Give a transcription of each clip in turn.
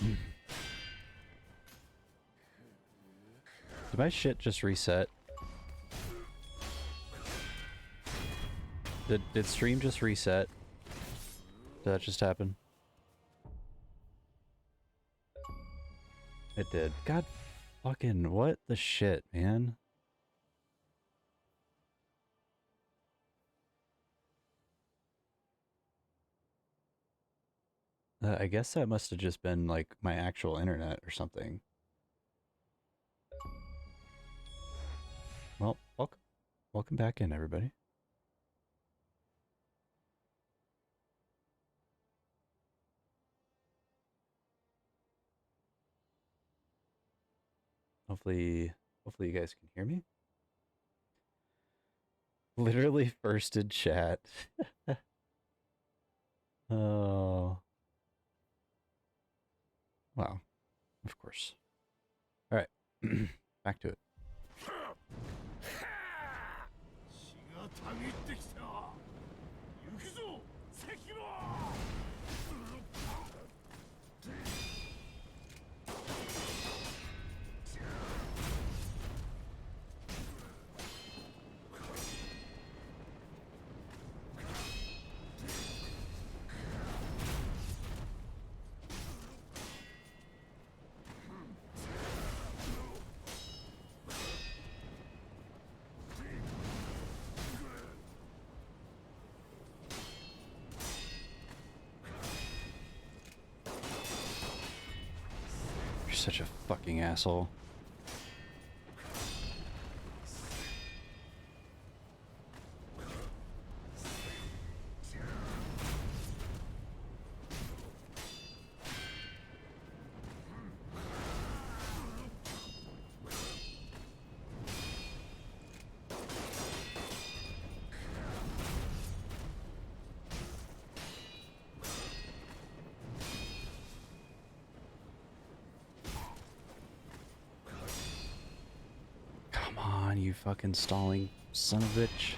Did my shit just reset? Did stream just reset? Did that just happen? It did. God fucking what the shit, man? I guess that must have just been like my actual internet or something. Well, welcome back in, everybody. Hopefully you guys can hear me. Literally first in chat. Oh. Wow. Of course. All right. Back to it. You're such a fucking asshole. Come on, you fucking stalling son of a bitch.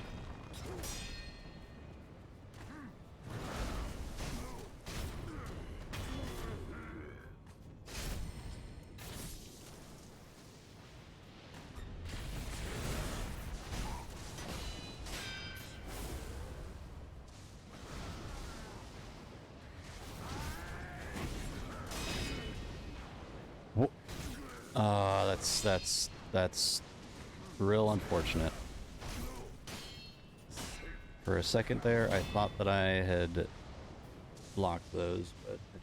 That's real unfortunate. For a second there, I thought that I had blocked those, but I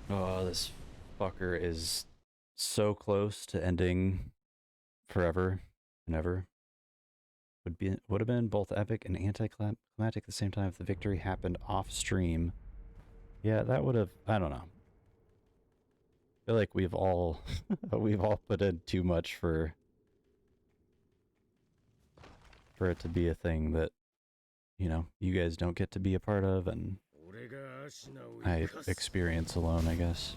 didn't. Oh, this fucker is so close to ending forever and ever. Would have been both epic and anticlimactic at the same time if the victory happened off stream. Yeah, that would have, I don't know. I feel like we've all we've all put in too much for it to be a thing that, you know, you guys don't get to be a part of, and I experience alone, I guess.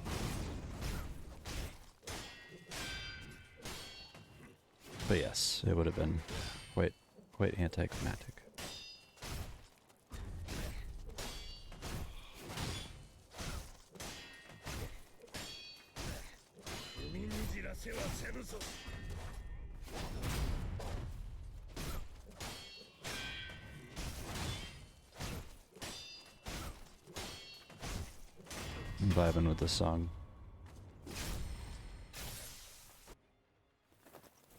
But yes, it would have been quite anticlimactic. I'm vibing with this song.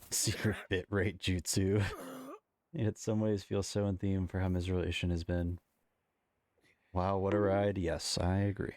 Secret bit rate jutsu. It some ways feels so in theme for how miserable Isshin has been. Wow, what a ride. Yes, I agree.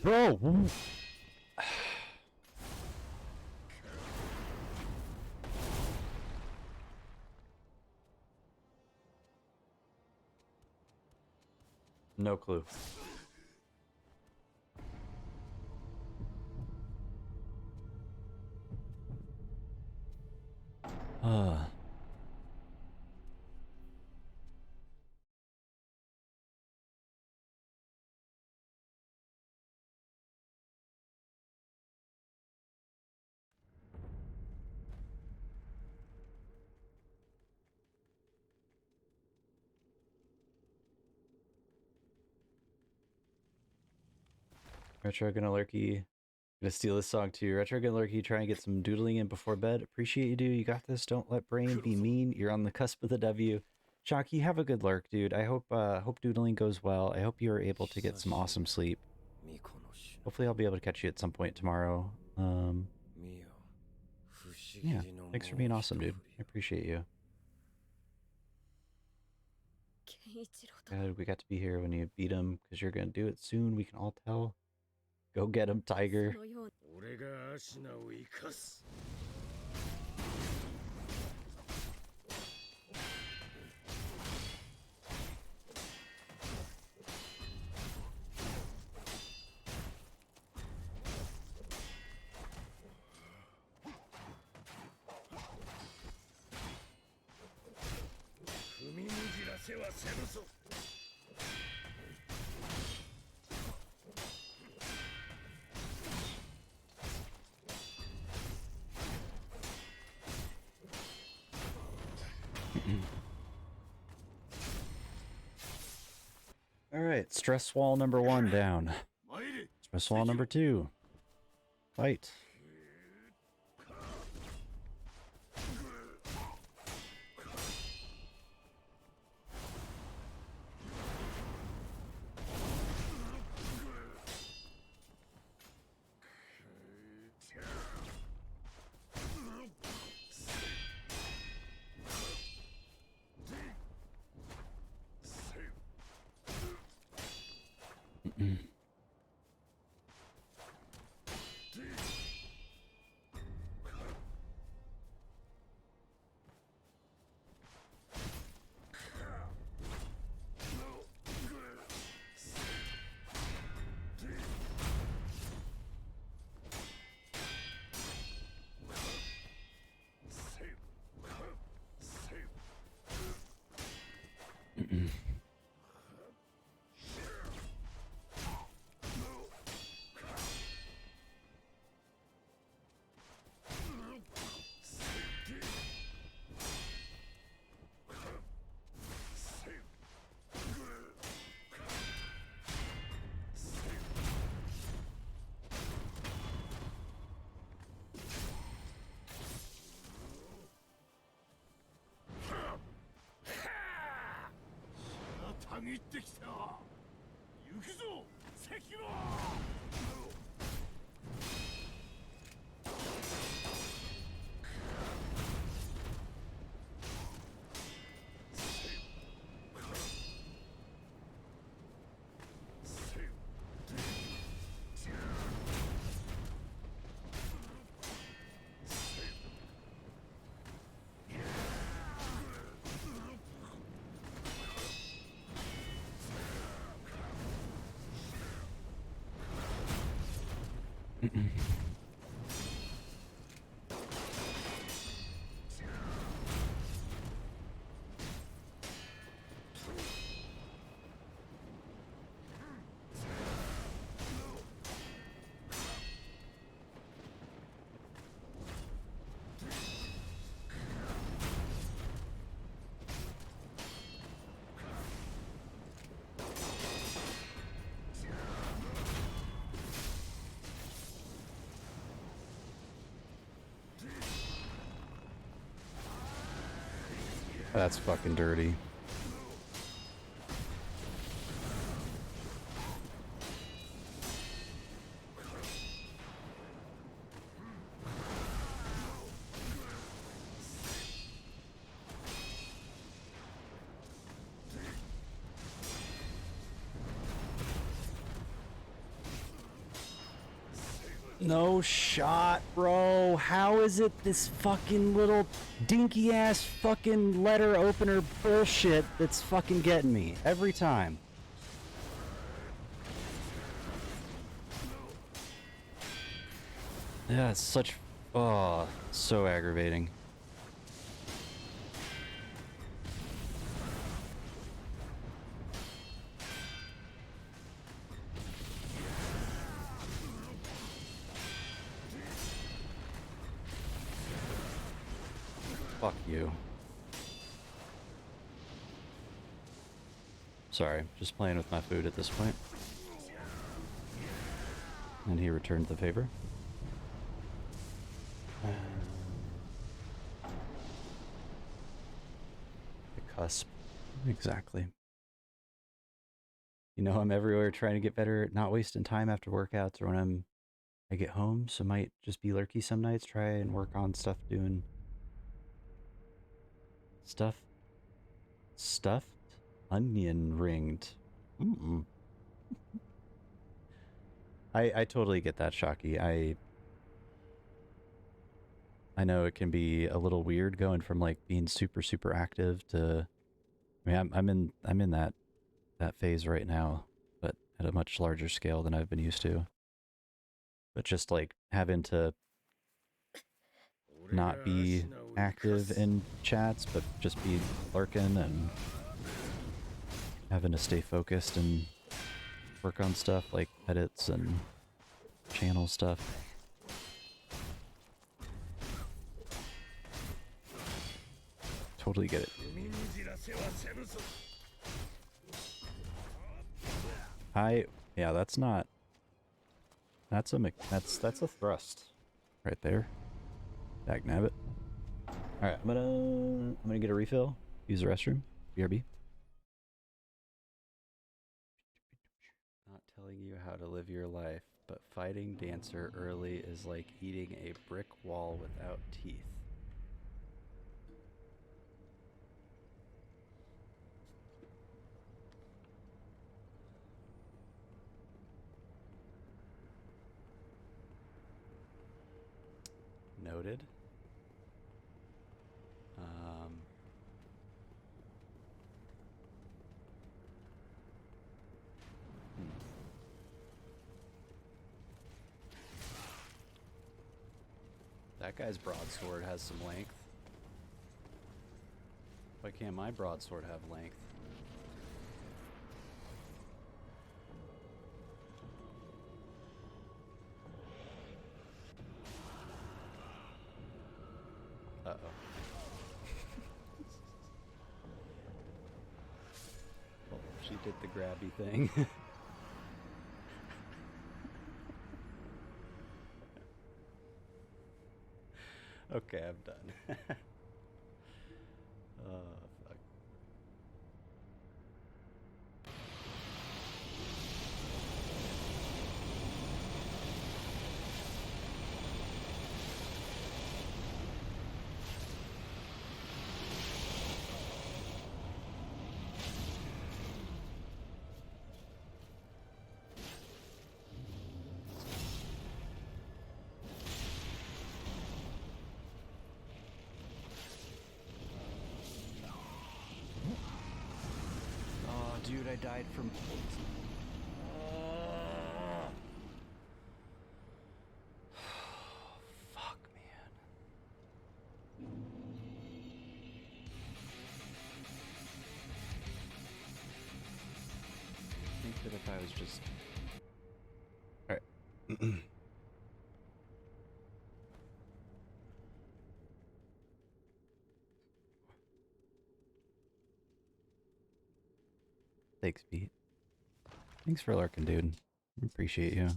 Bro! No clue. Ah. Retro gonna lurky. Gonna steal this song too. Retro gonna lurky. Try and get some doodling in before bed. Appreciate you, dude. You got this. Don't let brain be mean. You're on the cusp of the W. Chalky, have a good lurk, dude. I hope doodling goes well. I hope you're able to get some awesome sleep. Hopefully I'll be able to catch you at some point tomorrow. Yeah, thanks for being awesome, dude. I appreciate you. Glad we got to be here when you beat him, because you're gonna do it soon. We can all tell. Go get him, Tiger. Alright, stress wall number 1 down. Stress wall number 2. Fight. That's fucking dirty. No shot, bro. How is it this fucking little dinky ass fucking letter opener bullshit that's fucking getting me every time? Yeah, it's such... Oh, so aggravating. Fuck you. Sorry, just playing with my food at this point. And he returned the favor. The cusp. Exactly. You know, I'm everywhere trying to get better, not wasting time after workouts or when I get home, so might just be lurky some nights, try and work on stuff doing stuffed onion ringed. Mm. I totally get that, Shocky. I know it can be a little weird going from like being super active to I mean I'm in that phase right now, but at a much larger scale than I've been used to. But just like having to not be active in chats, but just be lurking and having to stay focused and work on stuff like edits and channel stuff. Totally get it. Yeah, that's not. That's a thrust, right there. Dagnabbit. All right, I'm gonna get a refill. Use the restroom. BRB. Not telling you how to live your life, but fighting Dancer early is like eating a brick wall without teeth. Noted. That guy's broadsword has some length. Why can't my broadsword have length? Uh-oh. Well, she did the grabby thing. Okay, I'm done. Oh, fuck. Oh, dude, I died from poison. Fuck, man. I think that if I was just... Alright. Thanks, Pete. Thanks for lurking, dude. Appreciate you.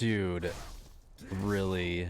Dude, really?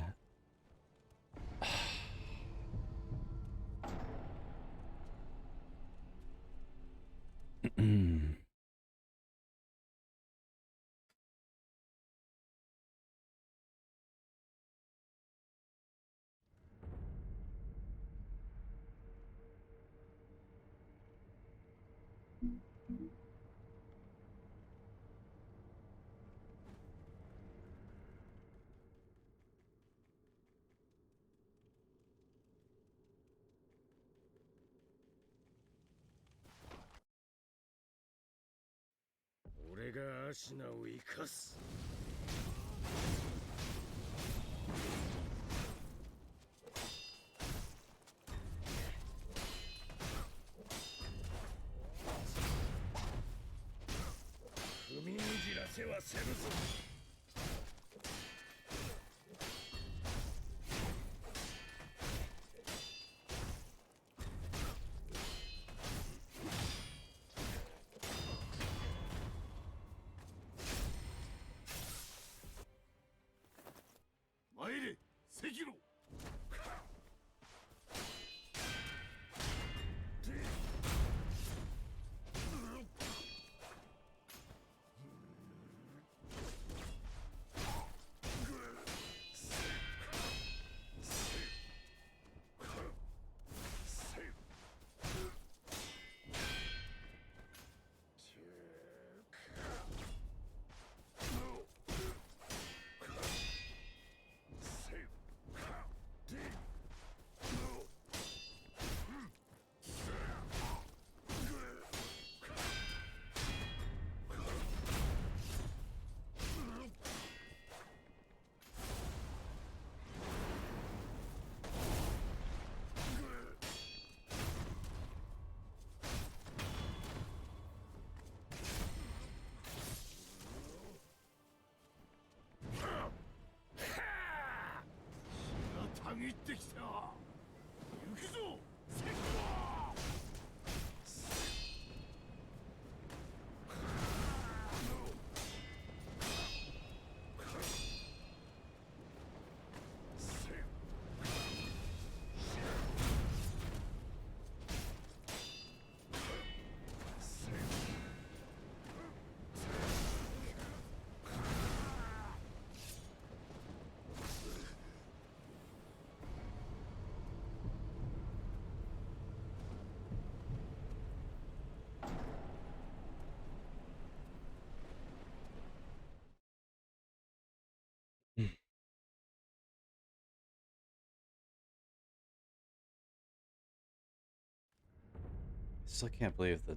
Still can't believe the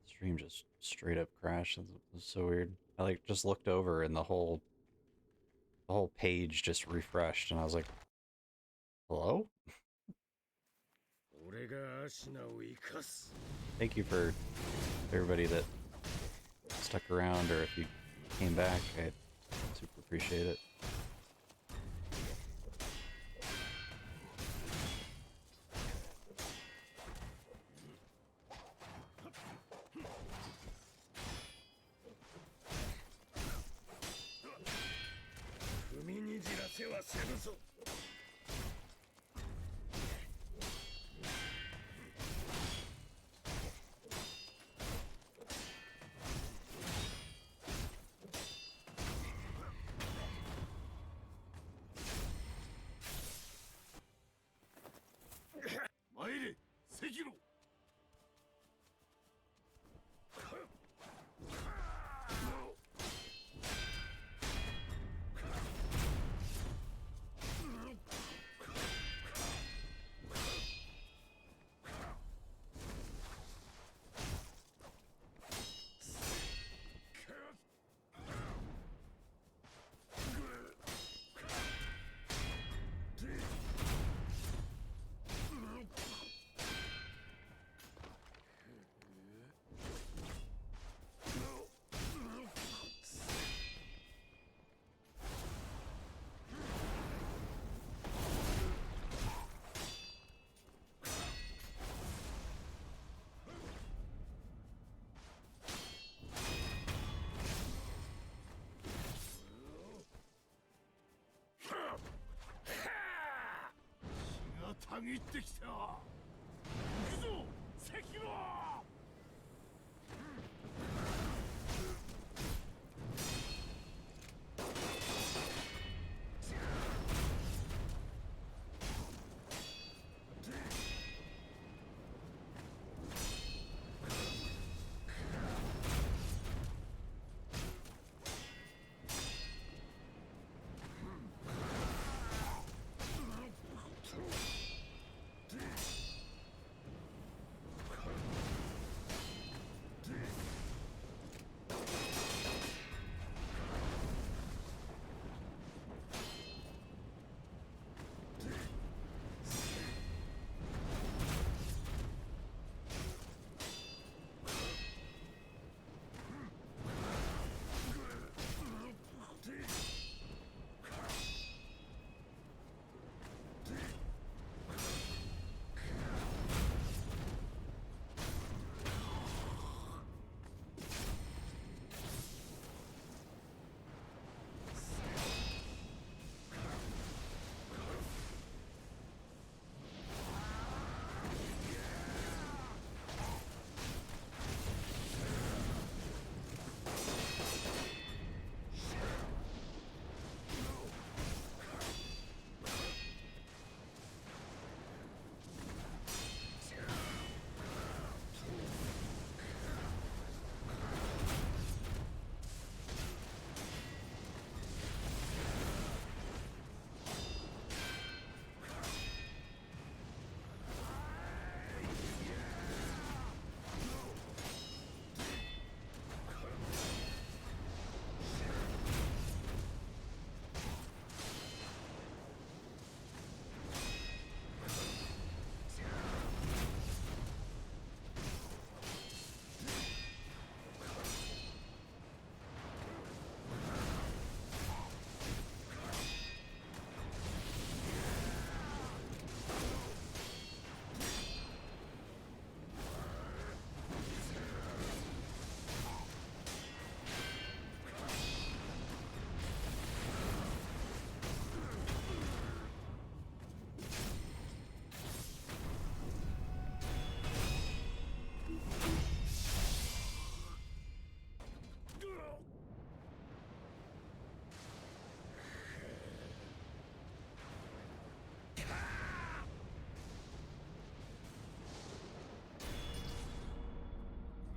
stream just straight up crashed. It was so weird. I like just looked over and the whole page just refreshed, and I was like, "Hello." Thank you for everybody that stuck around, or if you came back. I super appreciate it. たぎってきた。行くぞ関野。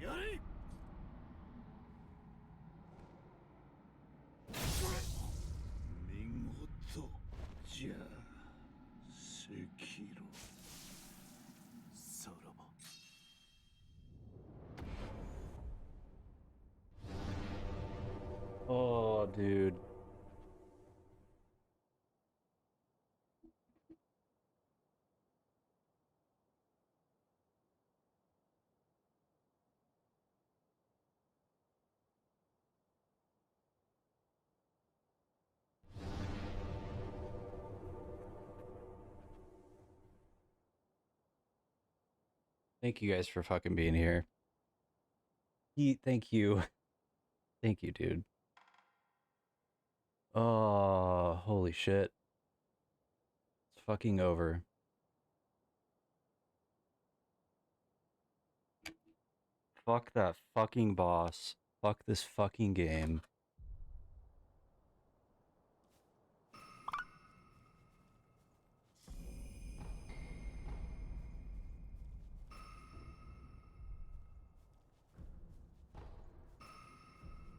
やれ。見事じゃ赤色さらば。Oh, dude. Thank you guys for fucking being here. Thank you. Thank you, dude. Oh, holy shit. It's fucking over. Fuck that fucking boss. Fuck this fucking game.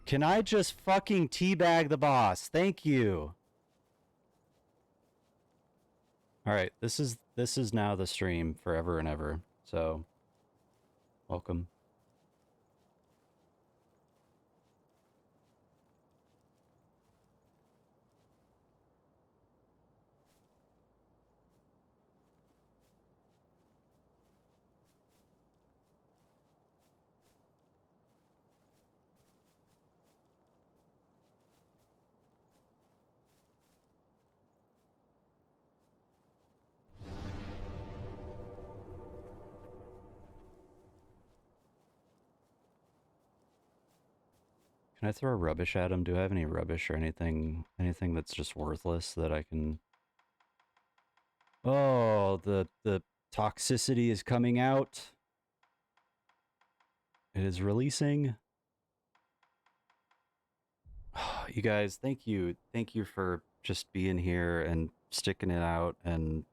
Can I just fucking teabag the boss? Thank you. All right, this is now the stream forever and ever. So, welcome. Can I throw rubbish at him? Do I have any rubbish or anything that's just worthless that I can Oh, the toxicity is coming out. It is releasing. You guys, thank you. Thank you for just being here and sticking it out, and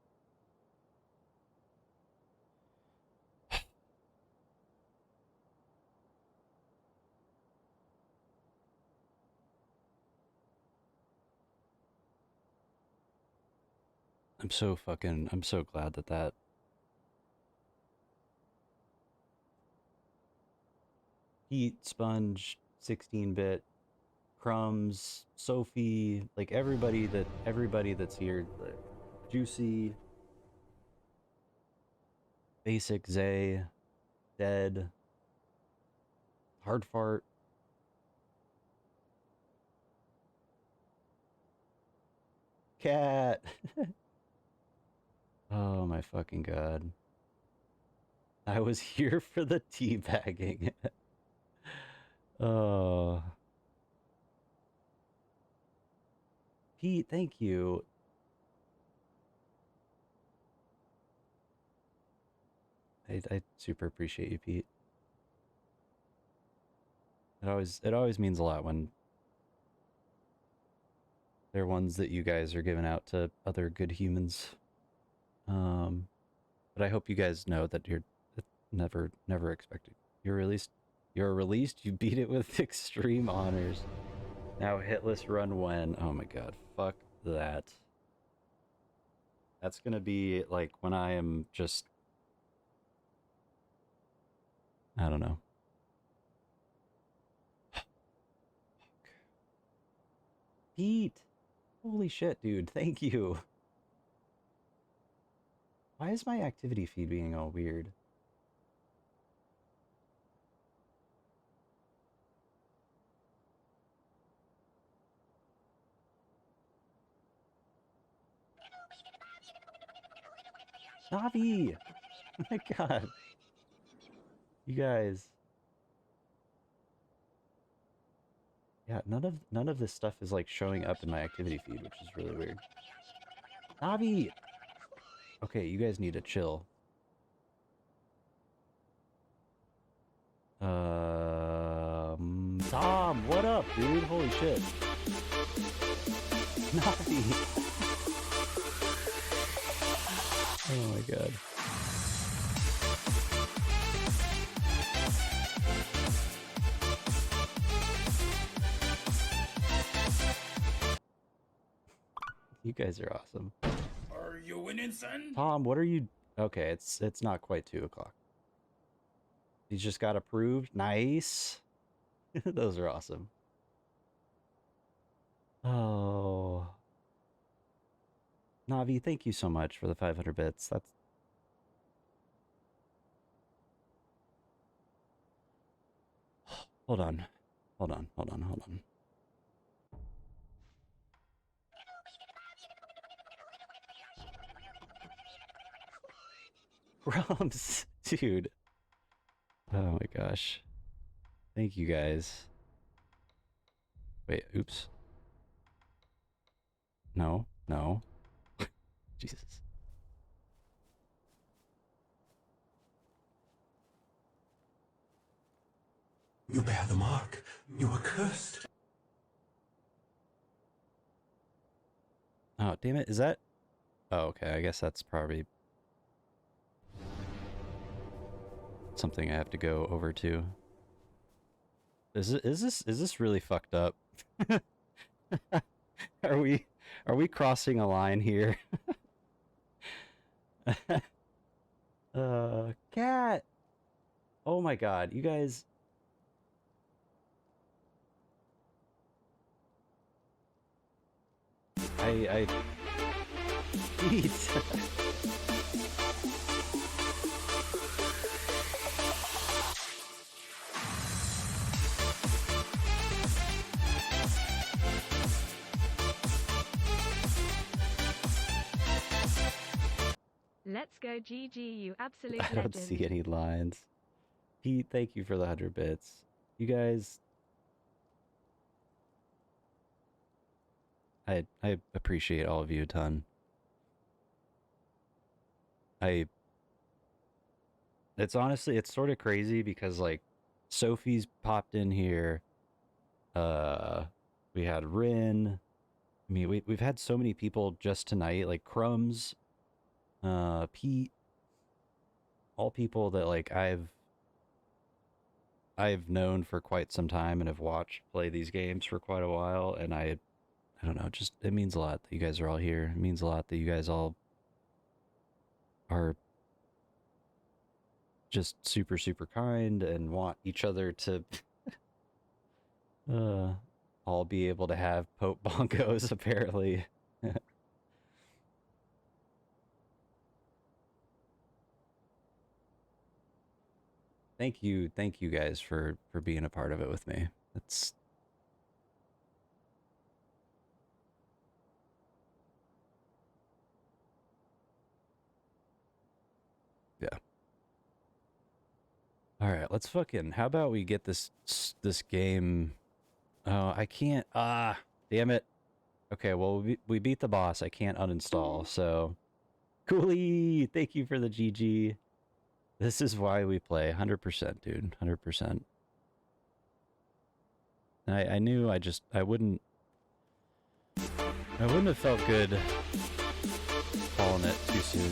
I'm so glad that Heat, Sponge, 16-bit, Crumbs, Sophie, like everybody that's here, like, Juicy, Basic, Zay, Dead, Hard Fart, Cat. Oh my fucking god. I was here for the teabagging. Oh. Pete, thank you. I super appreciate you, Pete. It always means a lot when they're ones that you guys are giving out to other good humans. But I hope you guys know that you're never expected. You're released. You're released. You beat it with extreme honors. Now hitless run when. Oh my god. Fuck that. That's gonna be like when I am just. I don't know. Pete! Holy shit, dude. Thank you. Why is my activity feed being all weird? Navi! Oh my god. You guys. Yeah, none of this stuff is like showing up in my activity feed, which is really weird. Navi! Okay, you guys need to chill. Tom, what up, dude? Holy shit. Navi! Oh my god. You guys are awesome. Are you winning, son? Tom, what are you... Okay, it's not quite 2 o'clock. He just got approved. Nice. Those are awesome. Oh. Navi, thank you so much for the 500 bits. That's... Hold on. Hold on. Grumps, dude. Oh my gosh. Thank you guys. Wait, oops. No. Jesus. You bear the mark. You are cursed. Oh, damn it. Is that... Oh, okay. I guess that's probably something I have to go over to. Is this really fucked up? Are we crossing a line here? Cat. Oh my god, you guys. I eat. Let's go GG, you absolute I don't legend. see any lines. Pete, thank you for the 100 bits. You guys, I appreciate all of you a ton. I it's honestly it's sort of crazy because like Sophie's popped in here. Uh we had Rin. I mean, we've had so many people just tonight, like Crumbs, Pete, all people that like I've known for quite some time and have watched play these games for quite a while, and I don't know, just it means a lot that you guys are all here. It means a lot that you guys all are just super super kind and want each other to uh all be able to have Pope Bongos apparently. Thank you guys for being a part of it with me. It's yeah. All right, let's fucking. How about we get this game? Oh, I can't. Ah, damn it. Okay, well we beat the boss. I can't uninstall. So, Cooley, thank you for the GG. This is why we play. 100%, dude. 100%. I knew I wouldn't have felt good calling it too soon.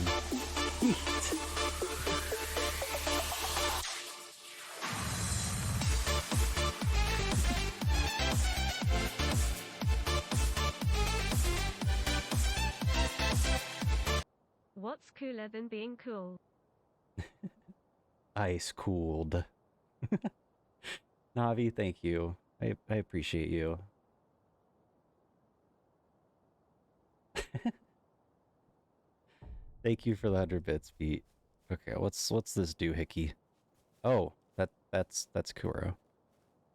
What's cooler than being cool? Ice cooled. Navi, thank you. I appreciate you. Thank you for the 100 bits, Pete. Okay, what's this doohickey? Oh, that's Kuro.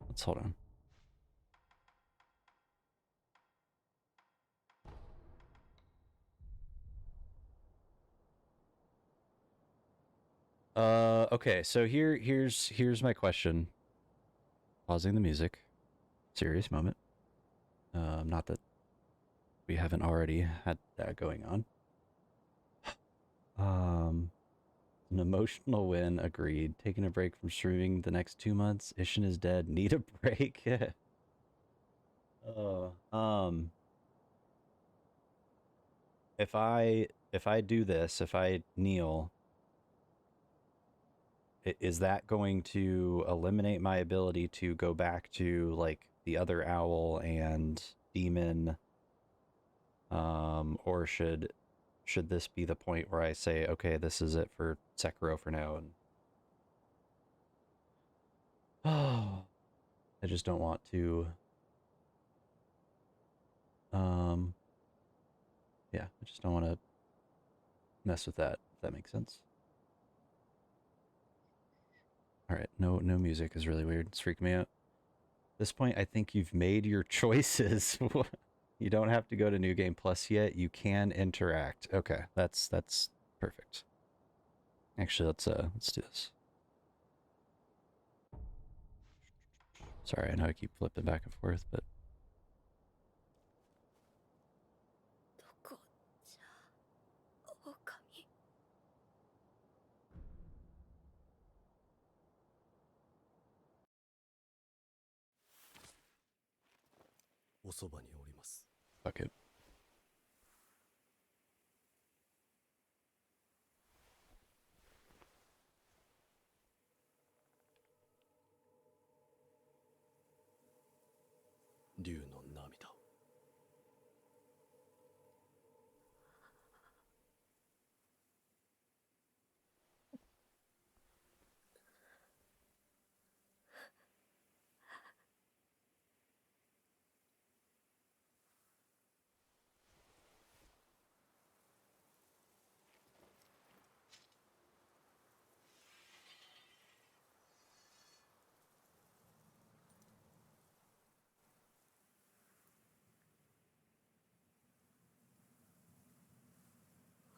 Let's hold on. Okay, so here's my question. Pausing the music. Serious moment. Not that we haven't already had that going on. An emotional win, agreed. Taking a break from streaming the next 2 months. Isshin is dead. Need a break. If I do this, if I kneel, is that going to eliminate my ability to go back to like the other owl and demon? Or should this be the point where I say, okay, this is it for Sekiro for now, and oh, I just don't want to. Um, yeah, I just don't want to mess with that. If that makes sense. All right, no music is really weird. It's freaking me out. At this point, I think you've made your choices. You don't have to go to New Game Plus yet. You can interact. Okay, that's perfect. Actually, let's do this. Sorry, I know I keep flipping back and forth, but どこじゃ狼おそばにおります。 fuck it. 竜の涙を。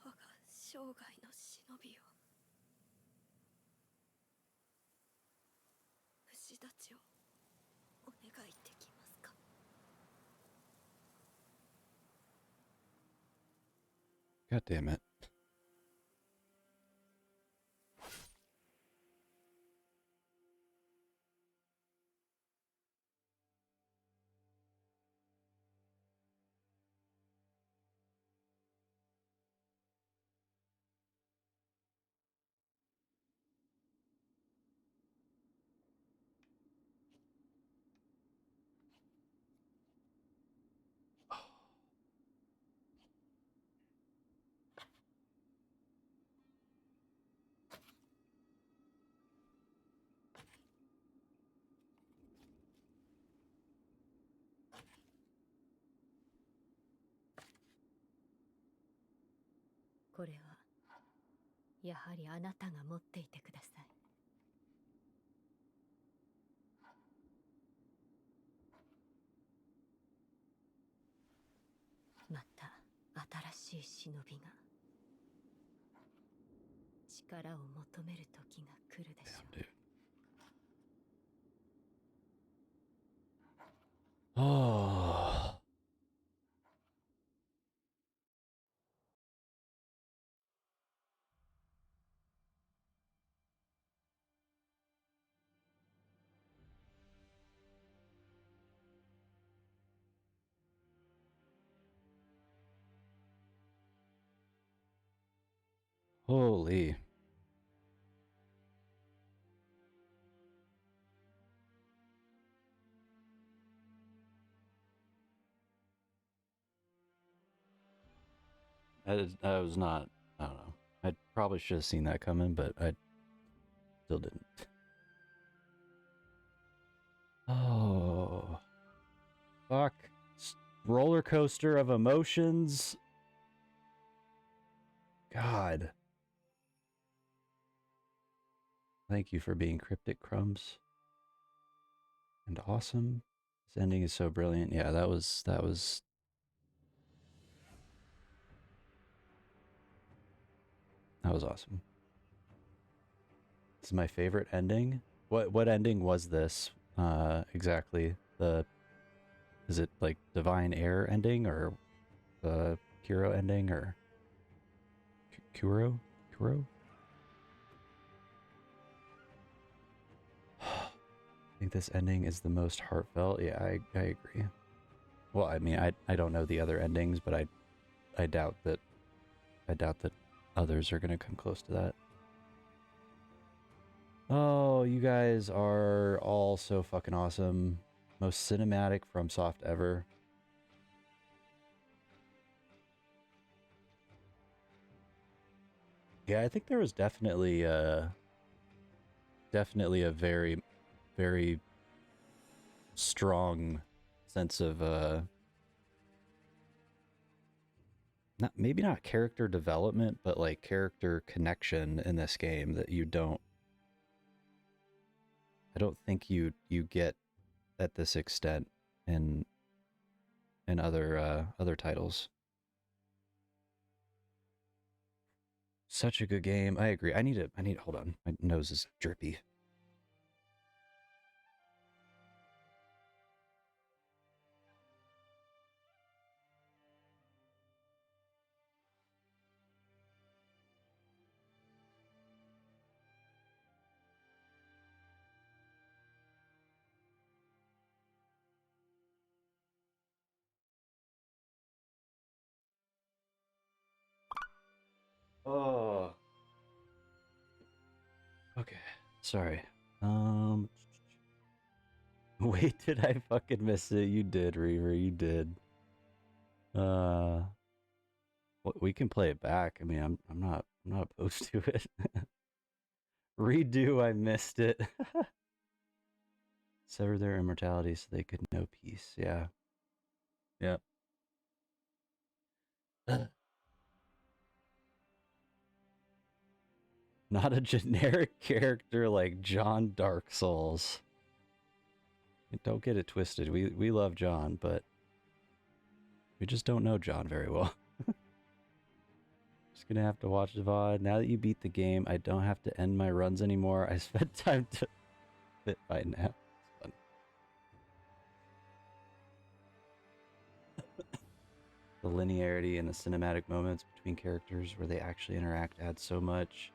我が生涯の忍びを虫たちをお願いできますか。 God damn it. これはやはりあなたが持っていてください。また新しい忍びが力を求める時が来るでしょう。 Damn, dude. Oh. Holy. I was not, I don't know. I probably should have seen that coming, but I still didn't. Oh. Fuck. Roller coaster of emotions. God. Thank you for being Cryptic Crumbs. And awesome. This ending is so brilliant. Yeah, that was awesome. This is my favorite ending. What ending was this? Exactly. Is it like Divine Air ending or the Kuro ending or Kuro? Kuro? I think this ending is the most heartfelt. Yeah, I agree. Well, I mean, I don't know the other endings, but I doubt that others are gonna come close to that. Oh, you guys are all so fucking awesome. Most cinematic FromSoft ever. Yeah, I think there was definitely a very, very strong sense of maybe not character development, but like character connection in this game that I don't think you get at this extent in other titles. Such a good game. I agree. I need hold on. My nose is drippy. Oh. Okay. Sorry. Wait, did I fucking miss it? You did, Reaver. You did. We can play it back. I mean, I'm not opposed to it. Redo. I missed it. Sever their immortality so they could know peace. Yeah. Yep. Not a generic character like John Dark Souls. Don't get it twisted. We love John, but we just don't know John very well. Just gonna have to watch the VOD. Now that you beat the game, I don't have to end my runs anymore. I spent time to fit by now. It's fun. The linearity and the cinematic moments between characters where they actually interact adds so much.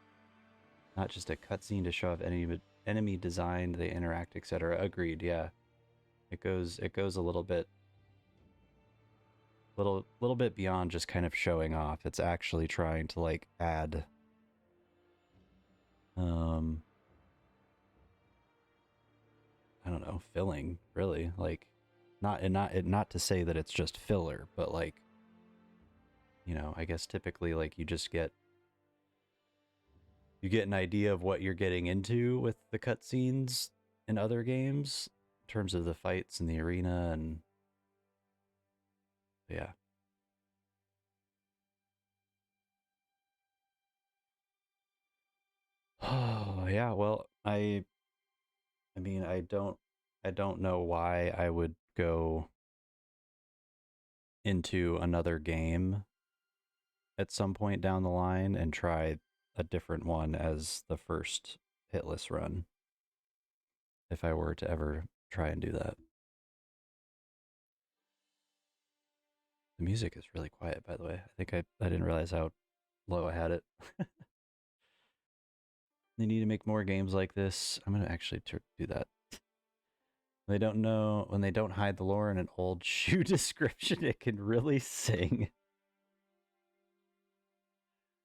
Not just a cutscene to show off enemy design, they interact, etc. Agreed. Yeah, it goes a little bit beyond just kind of showing off. It's actually trying to like add I don't know, filling, really. Like not to say that it's just filler, but like, you know, I guess typically like you get an idea of what you're getting into with the cutscenes in other games in terms of the fights in the arena, and yeah. yeah, well, I mean, I don't know why I would go into another game at some point down the line and try a different one as the first Hitless run if I were to ever try and do that. The music is really quiet, by the way. I think I didn't realize how low I had it. They need to make more games like this. I'm gonna actually do that. They don't know when they don't hide the lore in an old shoe description. It can really sing.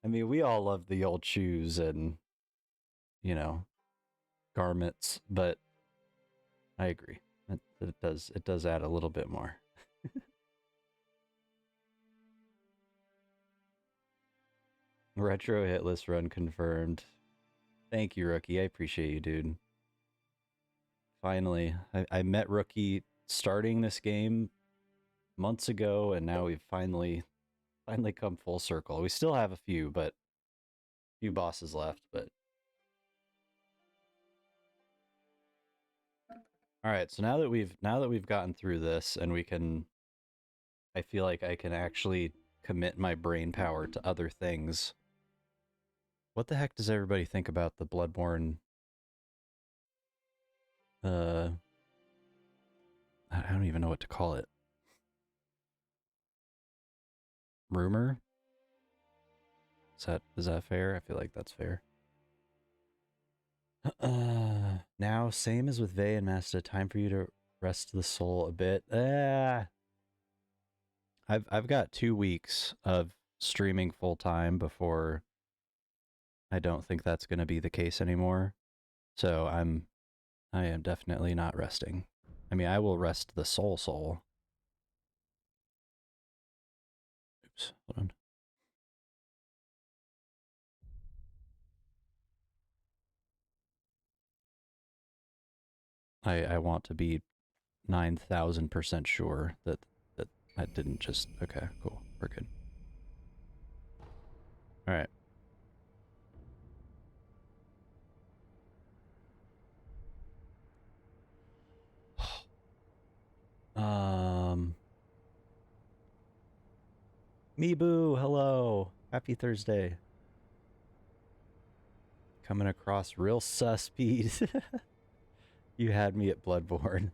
I mean, we all love the old shoes and you know garments, but I agree. It does add a little bit more. Retro hitless run confirmed. Thank you, Rookie. I appreciate you, dude. Finally, I met Rookie starting this game months ago, and now we've finally come full circle. We still have a few bosses left, but all right. So now that we've gotten through this, and I feel like I can actually commit my brain power to other things. What the heck does everybody think about the Bloodborne? I don't even know what to call it. Rumor? Is that fair? I feel like that's fair. Now, same as with Vey and Masta, time for you to rest the soul a bit. I've got 2 weeks of streaming full time before I don't think that's going to be the case anymore. So I am definitely not resting. I mean, I will rest the soul. Oops, hold on. I want to be 9,000% sure that I didn't just... Okay, cool. We're good. All right. Meeboo, hello. Happy Thursday. Coming across real sus, Pete. You had me at Bloodborne.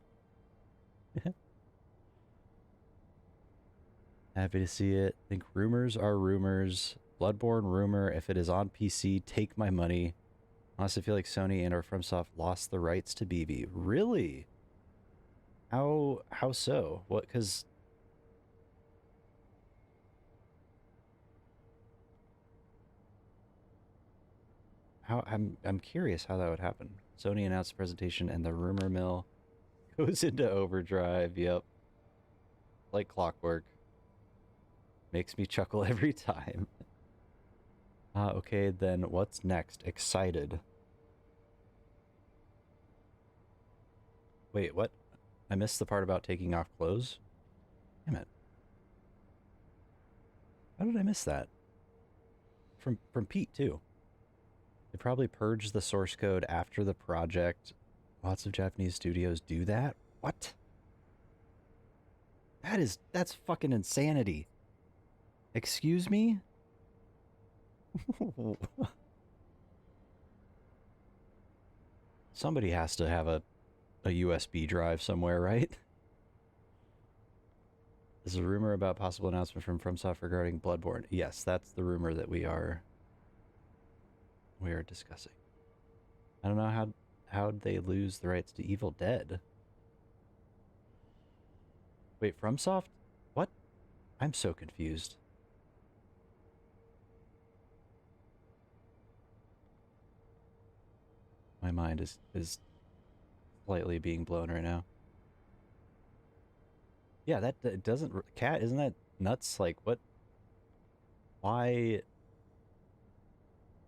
Happy to see it. Think rumors are rumors. Bloodborne rumor. If it is on PC, take my money. Honestly, feel like Sony and or FromSoft lost the rights to BB. Really? How so? What? Because how I'm curious how that would happen. Sony announced the presentation and the rumor mill goes into overdrive. Yep. Like clockwork. Makes me chuckle every time. Okay, then what's next? Excited. Wait, what? I missed the part about taking off clothes? Damn it. How did I miss that? From Pete, too. They probably purged the source code after the project. Lots of Japanese studios do that? What? That's fucking insanity. Excuse me? Somebody has to have a USB drive somewhere, right? There's a rumor about possible announcement from FromSoft regarding Bloodborne. Yes, that's the rumor that we are discussing. I don't know how'd they lose the rights to Evil Dead. Wait, FromSoft? What? I'm so confused. My mind is slightly being blown right now. Yeah, that doesn't... Cat, isn't that nuts? Like, what? Why...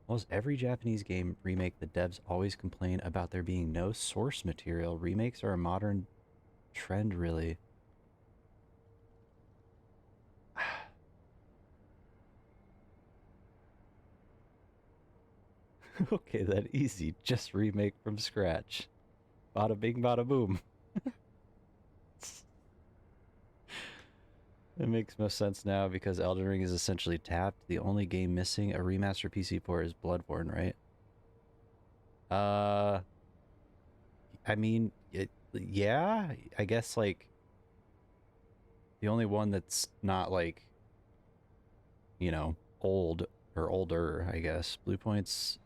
Almost every Japanese game remake, the devs always complain about there being no source material. Remakes are a modern trend, really. Okay, then easy. Just remake from scratch. Bada bing, bada boom. It makes most sense now because Elden Ring is essentially tapped. The only game missing a remaster PC port is Bloodborne, right? I mean, yeah, I guess like the only one that's not like, you know, old or older, I guess. Blue Point's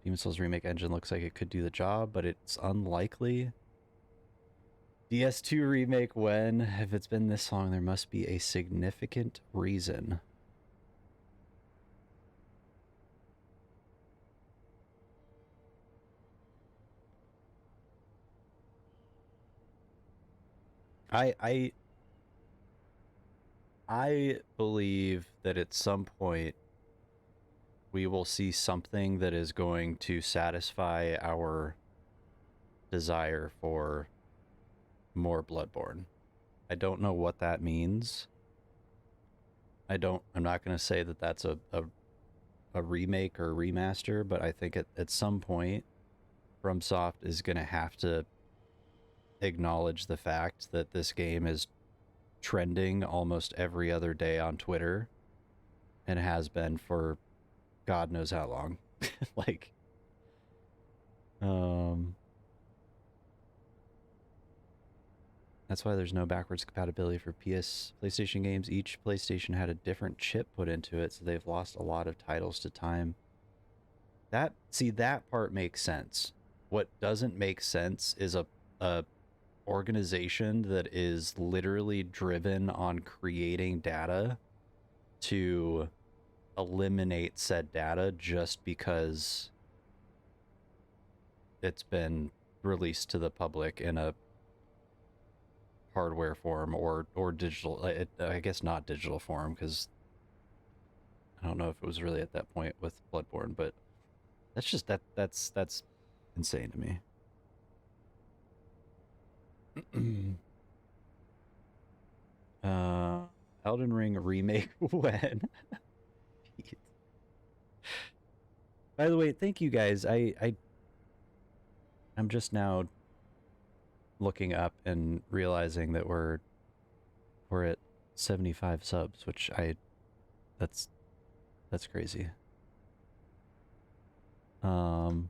Demon Souls remake engine looks like it could do the job, but it's unlikely. DS2 remake when? If it's been this long, there must be a significant reason. I believe that at some point we will see something that is going to satisfy our desire for more Bloodborne. I don't know what that means. I'm not going to say that that's a remake or a remaster, but I think at some point FromSoft is going to have to acknowledge the fact that this game is trending almost every other day on Twitter and has been for God knows how long. Like, that's why there's no backwards compatibility for PlayStation games. Each PlayStation had a different chip put into it, so they've lost a lot of titles to time. That part makes sense. What doesn't make sense is a organization that is literally driven on creating data to eliminate said data just because it's been released to the public in a hardware form or digital. I guess not digital form, because I don't know if it was really at that point with Bloodborne, but that's just that's insane to me. Elden Ring remake when? By the way, thank you guys. I'm just now looking up and realizing that we're at 75 subs, which that's crazy. Wait,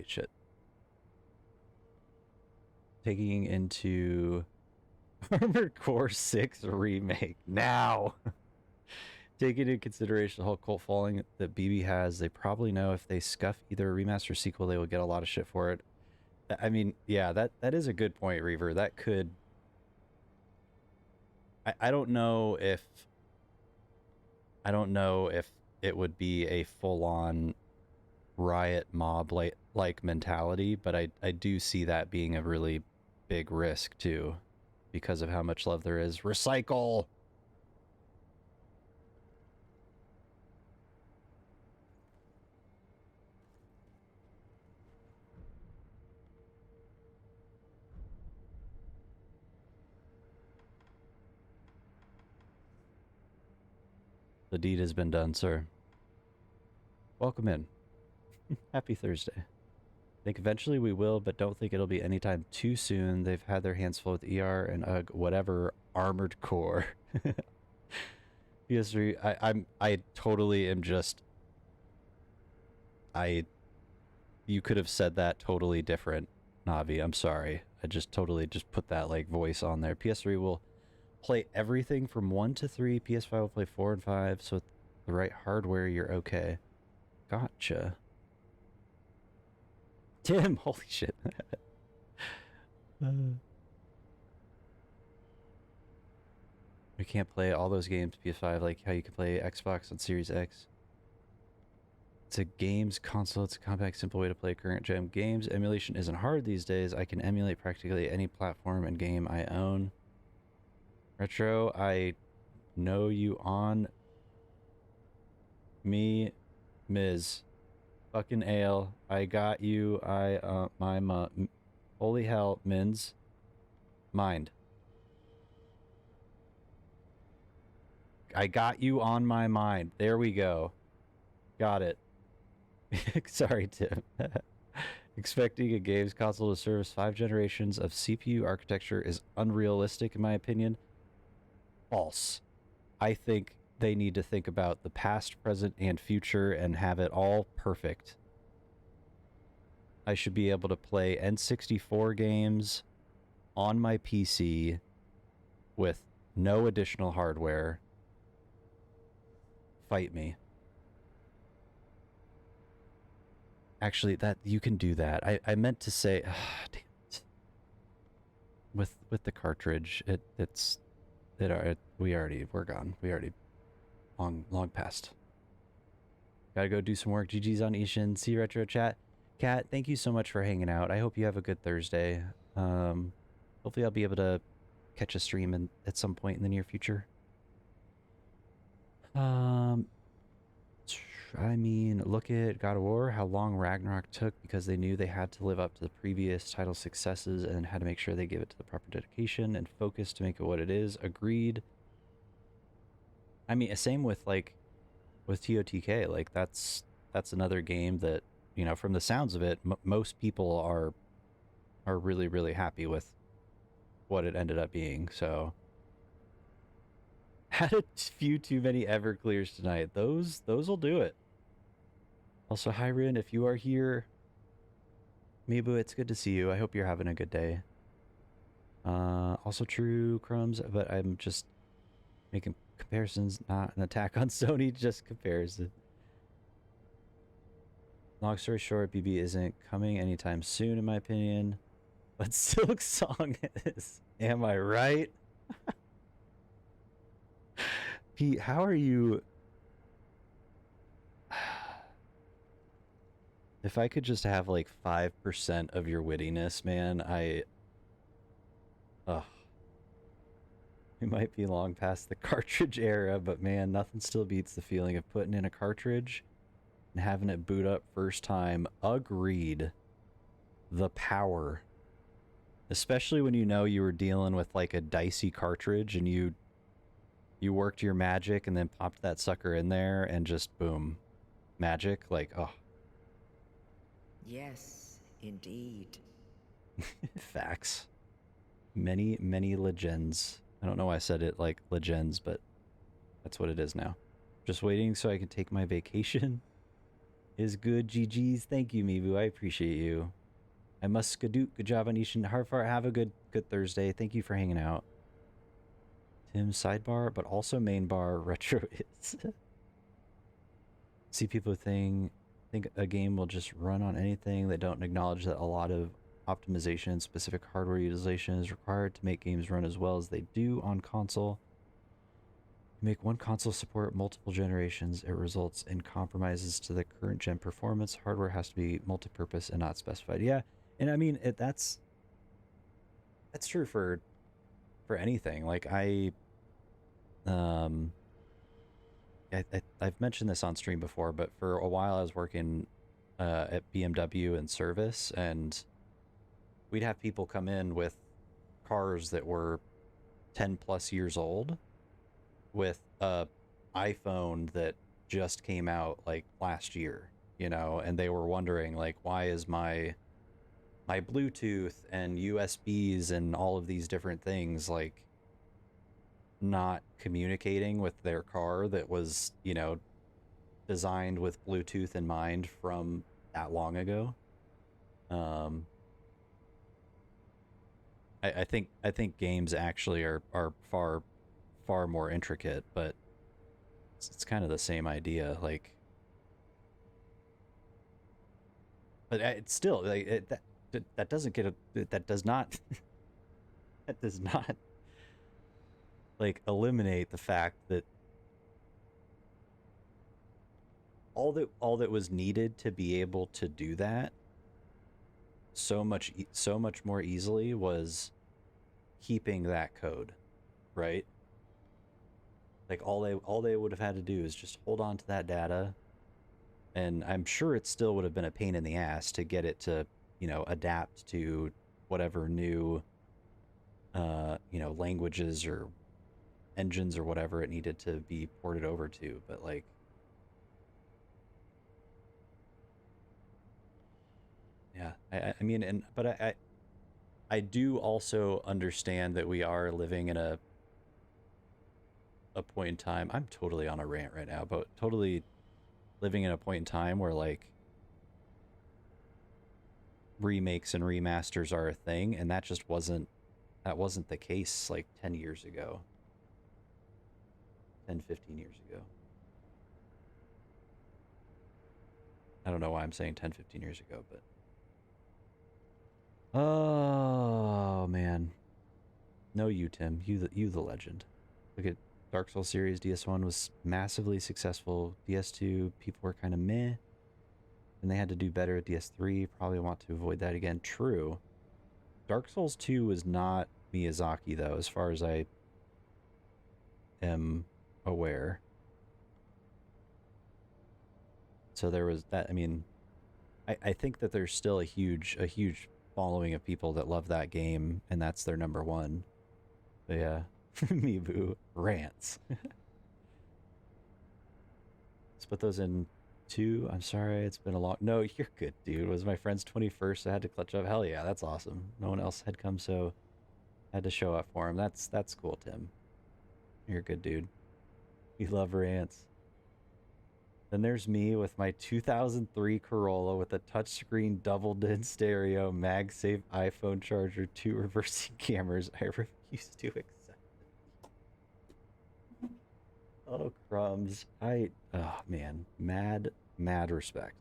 shit. Taking into Armored Core 6 remake now. Taking into consideration the whole cult following that BB has, they probably know if they scuff either a remaster or sequel, they will get a lot of shit for it. I mean, yeah, that is a good point, Reaver. That could... I don't know if it would be a full-on riot mob like mentality, but I do see that being a really big risk too, because of how much love there is. Recycle! The deed has been done, sir. Welcome in. Happy Thursday. I think eventually we will, but don't think it'll be anytime too soon. They've had their hands full with ER and whatever Armored Core. PS3, I totally am just... You could have said that totally different, Navi. I'm sorry. I just totally just put that like voice on there. PS3 will play everything from 1 to 3. PS5 will play 4 and 5. So with the right hardware, you're okay. Gotcha. Tim, holy shit. We can't play all those games PS5 like how you can play Xbox on Series X. It's a games console. It's a compact, simple way to play current gen games. Emulation isn't hard these days. I can emulate practically any platform and game I own. Retro, I know you on me, Ms. Fucking ale. I got you. Holy hell, Mins. Mind. I got you on my mind. There we go. Got it. Sorry, Tim. Expecting a games console to service 5 generations of CPU architecture is unrealistic, in my opinion. False. I think they need to think about the past, present, and future and have it all perfect. I should be able to play N64 games on my PC with no additional hardware. Fight me. Actually, that you can do that. I meant to say, damn it. With the cartridge, we're gone. We already long past. Gotta go do some work. GG's on Isshin. See Retro Chat. Kat, thank you so much for hanging out. I hope you have a good Thursday. Hopefully I'll be able to catch a stream at some point in the near future. I mean, look at God of War, how long Ragnarok took because they knew they had to live up to the previous title successes and had to make sure they give it to the proper dedication and focus to make it what it is. Agreed. I mean, same with with TOTK. Like that's another game that, you know, from the sounds of it, most people are really, really happy with what it ended up being. So had a few too many Everclears tonight. Those will do it. Also, hi Rin, if you are here, Mibu, it's good to see you. I hope you're having a good day. Also true, Crumbs, but I'm just making comparisons, not an attack on Sony, just comparison. Long story short, BB isn't coming anytime soon, in my opinion. But Silk Song is. Am I right? Pete, how are you? If I could just have like 5% of your wittiness, man, we might be long past the cartridge era, but man, nothing still beats the feeling of putting in a cartridge and having it boot up first time. Agreed. The power. Especially when you know you were dealing with like a dicey cartridge and you worked your magic and then popped that sucker in there and just boom. Magic, like, oh. Yes, indeed. Facts. Many, many legends. I don't know why I said it like legends, but that's what it is now. Just waiting so I can take my vacation. Is good, GG's. Thank you, Mibu. I appreciate you. I must skadoot. Good job on Isshin. Harfar, have a good Thursday. Thank you for hanging out. Tim, sidebar, but also main bar. Retro is. See people think a game will just run on anything. They don't acknowledge that a lot of optimization and specific hardware utilization is required to make games run as well as they do on console. To make one console support multiple generations, it results in compromises to the current gen performance. Hardware has to be multi-purpose and not specified. Yeah, and I mean that's true for anything. Like I've mentioned this on stream before, but for a while I was working at BMW in service, and we'd have people come in with cars that were 10 plus years old with a iPhone that just came out like last year, you know, and they were wondering like, why is my Bluetooth and USBs and all of these different things like not communicating with their car that was, you know, designed with Bluetooth in mind from that long ago. I think games actually are far more intricate, but it's kind of the same idea, like, but it's still like that doesn't get that does not that does not like eliminate the fact that all that was needed to be able to do that so much more easily was keeping that code, right? Like all they would have had to do is just hold on to that data, and I'm sure it still would have been a pain in the ass to get it to, you know, adapt to whatever new you know, languages or engines or whatever it needed to be ported over to, but like Yeah, I mean, but I do also understand that we are living in a point in time. I'm totally on a rant right now, but totally living in a point in time where like remakes and remasters are a thing, and that just wasn't the case like 10 years ago. 10, 15 years ago. I don't know why I'm saying 10, 15 years ago, but oh man. No, you, Tim. You the legend. Look at Dark Souls series. DS1 was massively successful. DS2, people were kind of meh. And they had to do better at DS3. Probably want to avoid that again. True. Dark Souls 2 was not Miyazaki, though, as far as I am aware. So there was that. I mean, I think that there's still a huge following of people that love that game, and that's their number one. But yeah, Mibu rants. Let's put those in two. I'm sorry, it's been a long. No, you're good, dude. It was my friend's 21st. I had to clutch up. Hell yeah, that's awesome. No one else had come, so I had to show up for him. That's cool, Tim. You're a good dude. We love rants. Then there's me with my 2003 Corolla with a touchscreen double-din stereo, MagSafe iPhone charger, 2 reversing cameras. I refuse to accept it. Oh, crumbs. Oh, man. Mad respect.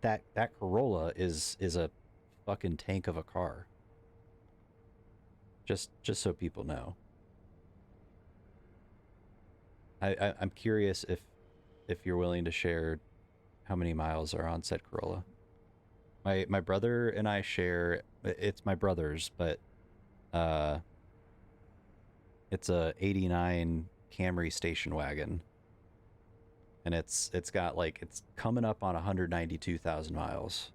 That Corolla is a fucking tank of a car. Just so people know. I'm curious if you're willing to share how many miles are on said Corolla. My brother and I share. It's my brother's, but it's a '89 Camry station wagon, and it's got like it's coming up on 192,000 miles.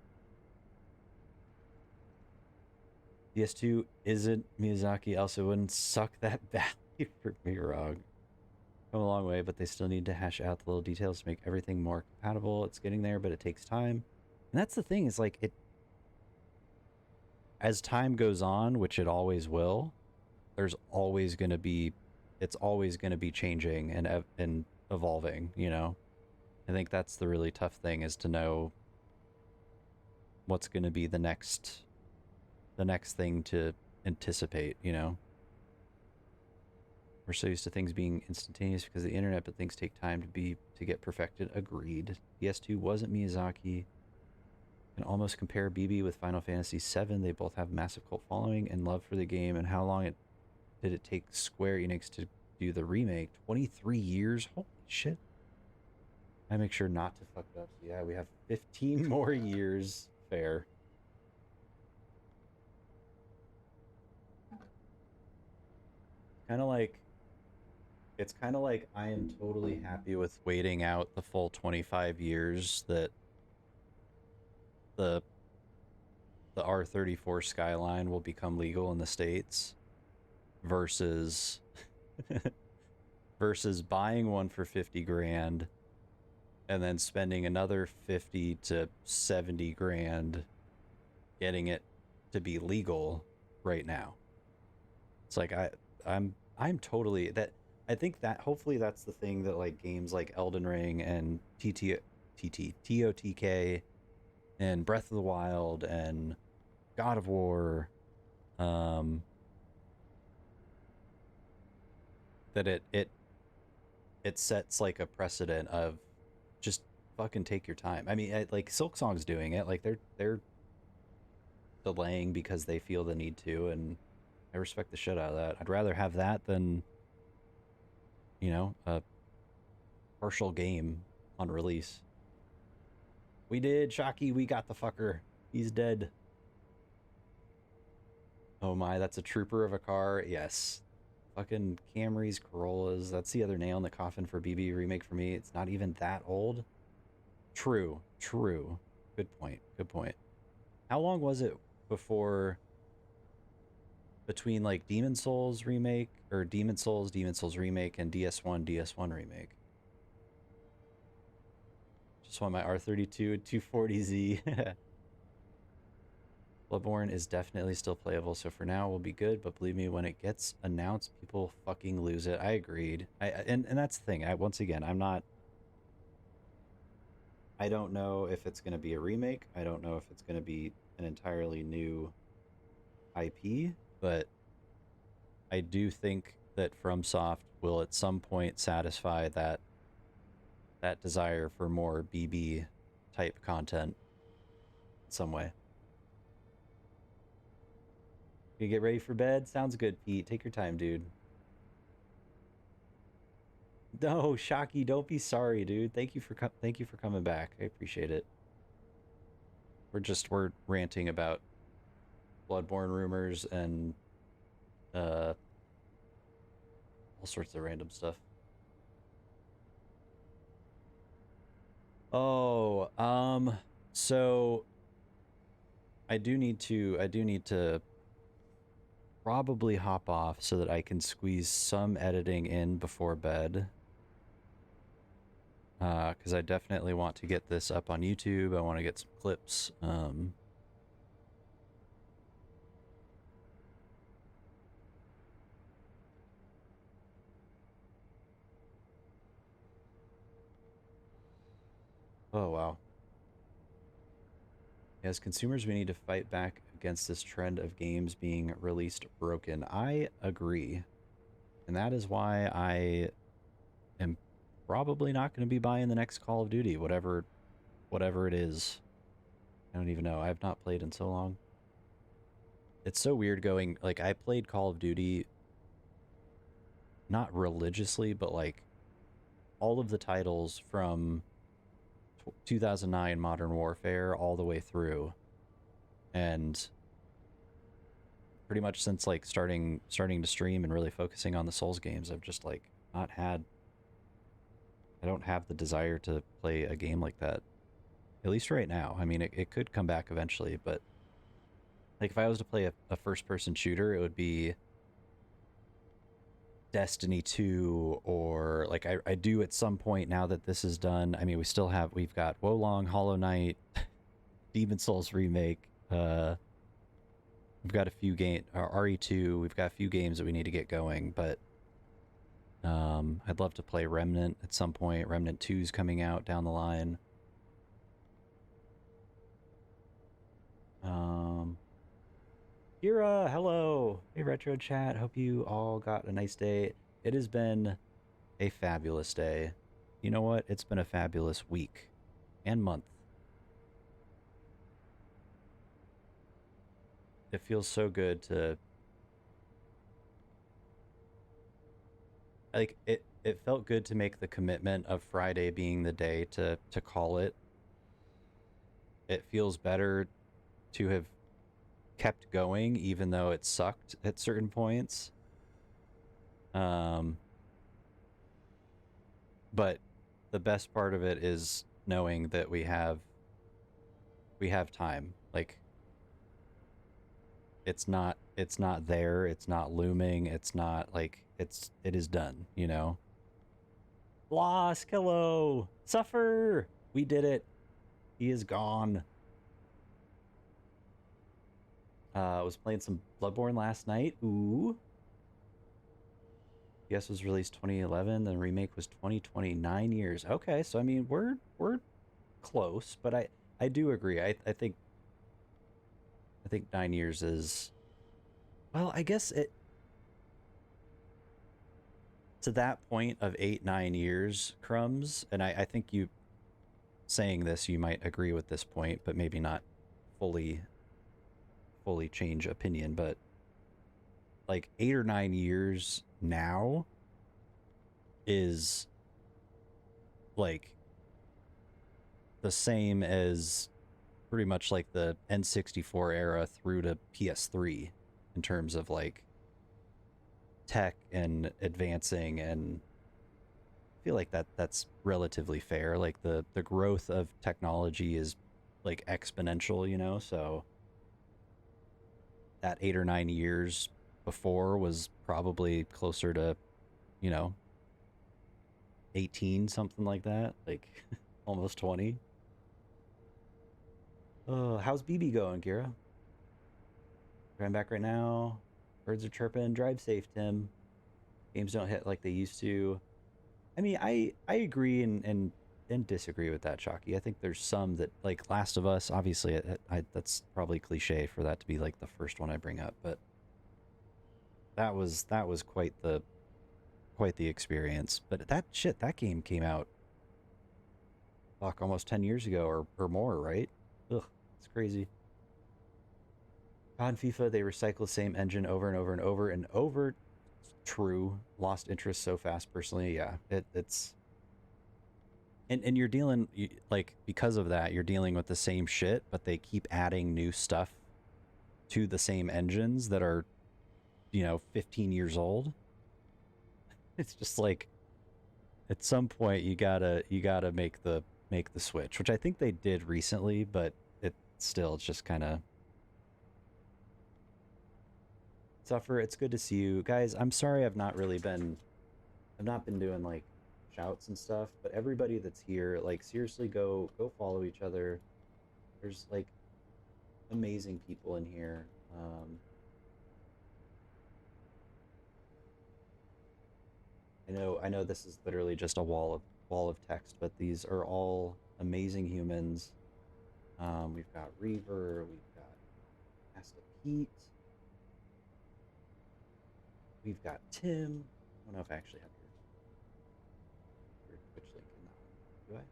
DS2 isn't Miyazaki, else it wouldn't suck that badly for me wrong. Come a long way, but they still need to hash out the little details to make everything more compatible. It's getting there, but it takes time. And that's the thing, is like it as time goes on, which it always will, there's always going to be it's always going to be changing and evolving, you know. I think that's the really tough thing, is to know what's going to be the next thing to anticipate, you know. We're so used to things being instantaneous because of the internet, but things take time to get perfected. Agreed. PS2 wasn't Miyazaki. Can almost compare BB with Final Fantasy VII. They both have massive cult following and love for the game. And how long did it take Square Enix to do the remake? 23 years? Holy shit. I make sure not to fuck it up. So yeah, we have 15 more years. Fair. It's kind of like I am totally happy with waiting out the full 25 years that the R34 Skyline will become legal in the States versus buying one for 50 grand and then spending another 50 to 70 grand getting it to be legal right now. It's like I'm totally that. I think that hopefully that's the thing that like games like Elden Ring and TOTK and Breath of the Wild and God of War, that it sets like a precedent of just fucking take your time. I mean, like Silksong's doing it, like they're delaying because they feel the need to, and I respect the shit out of that. I'd rather have that than, you know, a partial game on release. We did, Shocky, we got the fucker. He's dead. Oh my, that's a trooper of a car. Yes. Fucking Camrys, Corollas. That's the other nail in the coffin for BB remake for me. It's not even that old. True. Good point. How long was it between like Demon Souls remake or Demon Souls remake and DS1 remake? Just want my R32 and 240Z. Bloodborne is definitely still playable, so for now we'll be good, but believe me, when it gets announced, people fucking lose it. I agreed. And that's the thing. Once again, I don't know if it's going to be a remake. I don't know if it's going to be an entirely new IP, but I do think that FromSoft will at some point satisfy that desire for more BB type content in some way. You get ready for bed? Sounds good, Pete. Take your time, dude. No, Shocky, don't be sorry, dude. Thank you for coming back. I appreciate it. We're ranting about Bloodborne rumors and all sorts of random stuff. Oh, so I do need to probably hop off so that I can squeeze some editing in before bed. Because I definitely want to get this up on YouTube. I want to get some clips. Oh, wow. As consumers, we need to fight back against this trend of games being released broken. I agree. And that is why I am probably not going to be buying the next Call of Duty, whatever it is. I don't even know. I have not played in so long. It's so weird going, like, I played Call of Duty not religiously, but like all of the titles from 2009 Modern Warfare all the way through, and pretty much since like starting to stream and really focusing on the Souls games, I've just like I don't have the desire to play a game like that, at least right now. I mean, it could come back eventually, but like if I was to play a first person shooter, it would be Destiny 2, or like I do at some point now that this is done. I mean, we've got Wolong, Hollow Knight, Demon Souls remake. We've got a few RE2. We've got a few games that we need to get going, but I'd love to play Remnant at some point. Remnant 2's coming out down the line. Kira, hello. Hey, Retro Chat. Hope you all got a nice day. It has been a fabulous day. You know what? It's been a fabulous week and month. It feels so good to like it felt good to make the commitment of Friday being the day to call it. It feels better to have kept going even though it sucked at certain points. But the best part of it is knowing that we have time. Like it's not there, it's not looming, it's not like it is done, you know. Lost, hello, suffer, we did it. He is gone. I was playing some Bloodborne last night. Ooh. Yes, was released 2011. The remake was 2029 years. Okay, so I mean we're close, but I do agree. I think 9 years is, well, I guess it to that point of 8-9 years, Crumbs, and I think you saying this, you might agree with this point, but maybe not fully change opinion, but like 8 or 9 years now is like the same as pretty much like the N64 era through to PS3 in terms of like tech and advancing, and I feel like that's relatively fair. Like the growth of technology is like exponential, you know, so that 8 or 9 years before was probably closer to, you know, 18, something like that. Like Almost 20. How's BB going, Kira? Driving back right now. Birds are chirping. Drive safe, Tim. Games don't hit like they used to. I mean, I agree and disagree with that, Shocky. I think there's some that, like Last of Us, obviously that's probably cliche for that to be like the first one I bring up, but that was quite the experience. But that game came out fuck almost 10 years ago or more, right? Ugh, it's crazy. On FIFA, they recycle the same engine over and over and over and over. True. Lost interest so fast personally. Yeah, it's and you're dealing like because of that you're dealing with the same shit, but they keep adding new stuff to the same engines that are 15 years old. It's just like at some point you gotta make the switch, which I think they did recently, but it's just kind of Suffer. It's good to see you guys. I'm sorry I've not been doing like shouts and stuff, but everybody that's here, like seriously, go follow each other. There's like amazing people in here. I know this is literally just a wall of text, but these are all amazing humans. We've got Reaver, we've got Master Pete, we've got Tim. I don't know if I actually have your Twitch link in that one.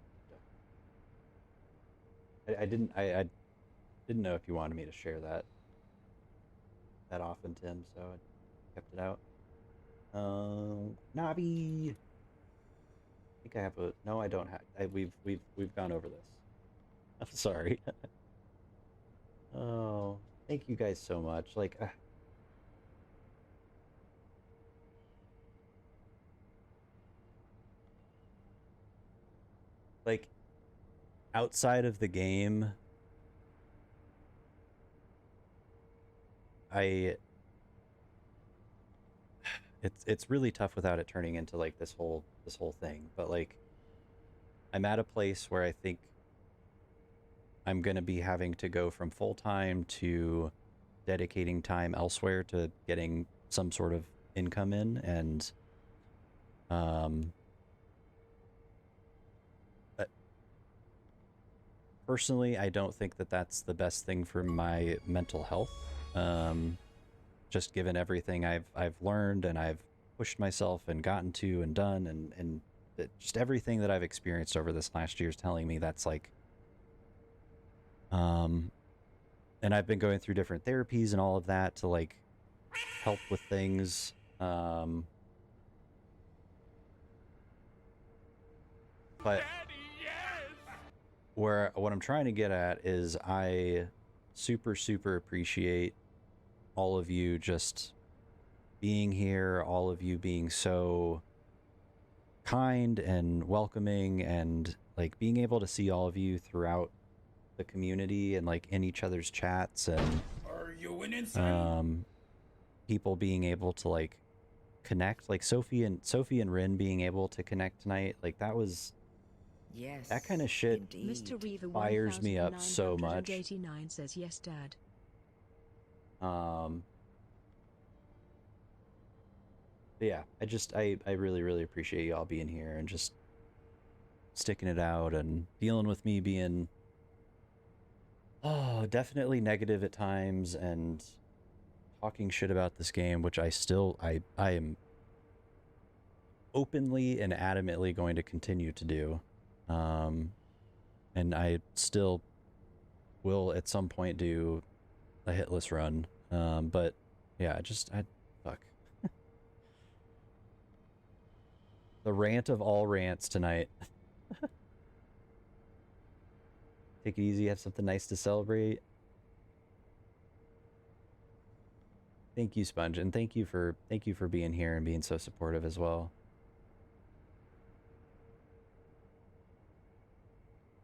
Do I? I didn't know if you wanted me to share that often, Tim, so I kept it out. Nabi. I think I have a no. I don't have. We've gone over this. I'm sorry. Oh, thank you guys so much. Like outside of the game, it's really tough without it turning into like this whole thing. But like, I'm at a place where I think I'm gonna be having to go from full time to dedicating time elsewhere to getting some sort of income in, and personally, I don't think that that's the best thing for my mental health. Just given everything I've learned and I've pushed myself and gotten to and done, and just everything that I've experienced over this last year is telling me that's like, and I've been going through different therapies and all of that to like help with things. But what I'm trying to get at is I super appreciate all of you just being here, all of you being so kind and welcoming, and like being able to see all of you throughout the community and like in each other's chats, and Are you winning, son? People being able to like connect, like Sophie and Rin being able to connect tonight, like that kind of shit Mr. Reaver fires me up so much. 1989 says yes, Dad. Yeah, I really appreciate y'all being here and just sticking it out and dealing with me being definitely negative at times and talking shit about this game, which I am openly and adamantly going to continue to do. And I still will at some point do a hitless run. But yeah, fuck. The rant of all rants tonight. Take it easy, have something nice to celebrate. Thank you, Sponge, and thank you for being here and being so supportive as well.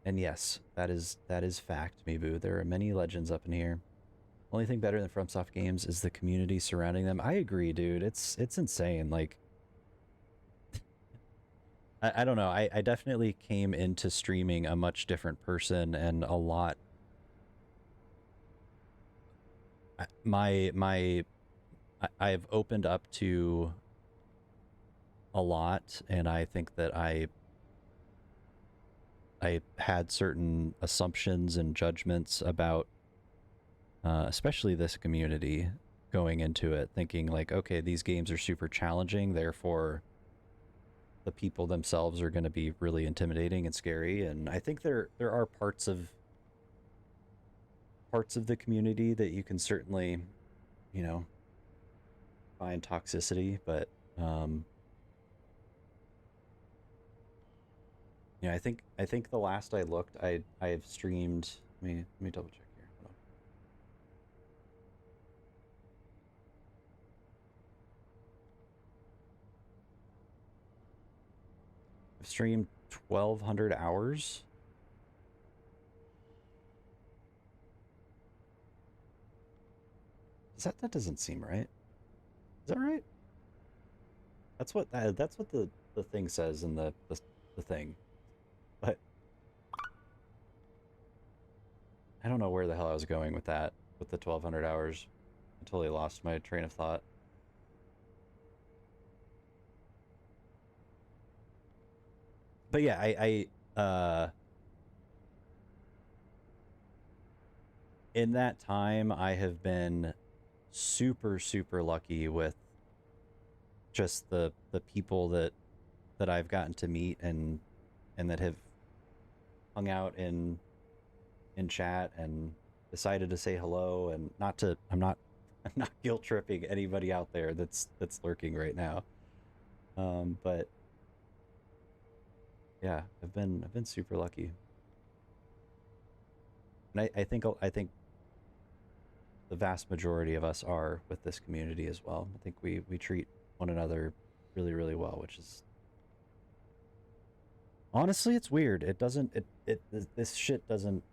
And yes, that is fact, Mibu. There are many legends up in here. Only thing better than FromSoft games is the community surrounding them. I agree, dude. It's insane. Like, I don't know. I definitely came into streaming a much different person and a lot. I've opened up to a lot, and I think that I had certain assumptions and judgments about, especially this community, going into it, thinking like, okay, these games are super challenging, therefore the people themselves are going to be really intimidating and scary. And I think there are parts of the community that you can certainly, you know, find toxicity, but yeah, I think the last I looked, I have streamed. Let me double check here. Hold on. I've streamed 1,200 hours. That doesn't seem right. Is that right? That's what the thing says in the thing. But I don't know where the hell I was going with that, with the 1,200 hours. I totally lost my train of thought. But yeah, in that time, I have been super, super lucky with just the people that I've gotten to meet and that have hung out in chat and decided to say hello. And I'm not guilt tripping anybody out there that's lurking right now. But yeah, I've been super lucky. And I think the vast majority of us are with this community as well. I think we treat one another really, really well, which is honestly, it's weird. It doesn't this shit doesn't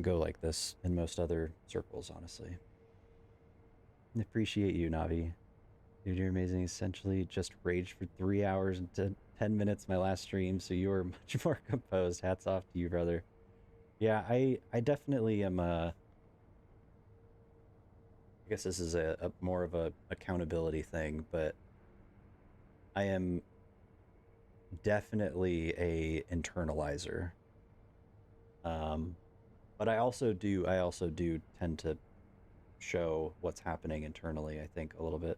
go like this in most other circles, honestly. I appreciate you, Navi. Dude, you're amazing. Essentially just raged for 3 hours and 10 minutes my last stream, so you were much more composed. Hats off to you, brother. Yeah, I definitely am I guess this is a more of a accountability thing, but I am definitely a internalizer. But I also do tend to show what's happening internally, I think, a little bit.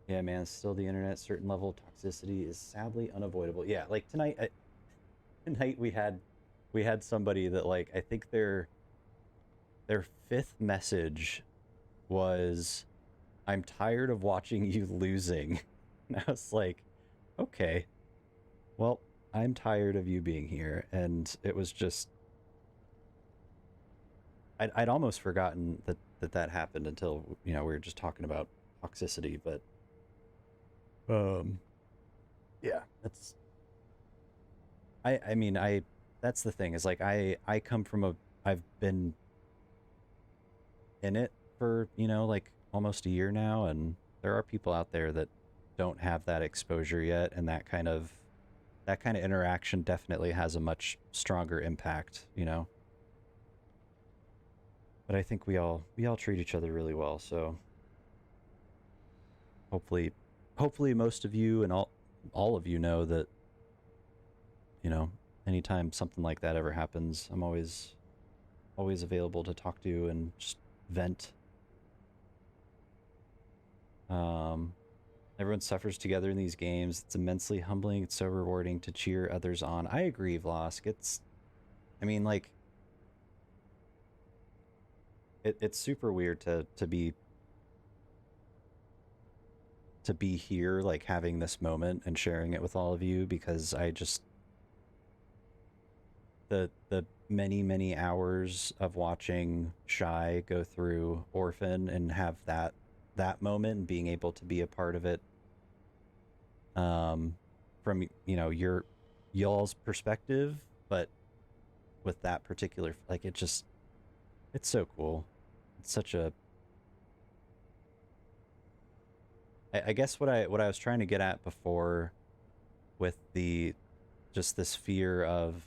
Yeah, man, still the internet, certain level of toxicity is sadly unavoidable. Yeah, like tonight we had somebody that, like, I think their fifth message was, "I'm tired of watching you losing." And I was like, okay, well, I'm tired of you being here. And it was just, I'd almost forgotten that happened until, you know, we were just talking about toxicity. But yeah, that's, I mean, that's the thing, is like, I come from I've been in it for, you know, like almost a year now, and there are people out there that don't have that exposure yet, and that kind of interaction definitely has a much stronger impact, you know. But I think we all treat each other really well, so hopefully most of you and all of you know that, you know, anytime something like that ever happens, I'm always available to talk to and just vent. Everyone suffers together in these games. It's immensely humbling. It's so rewarding to cheer others on. I agree, Vlosk. I mean, like, it's super weird to be here, like, having this moment and sharing it with all of you, because I just, the many hours of watching Shy go through Orphan and have that moment and being able to be a part of it, from, you know, y'all's perspective, but with that particular, like, it's so cool. It's such a, I guess what I was trying to get at before with the just this fear of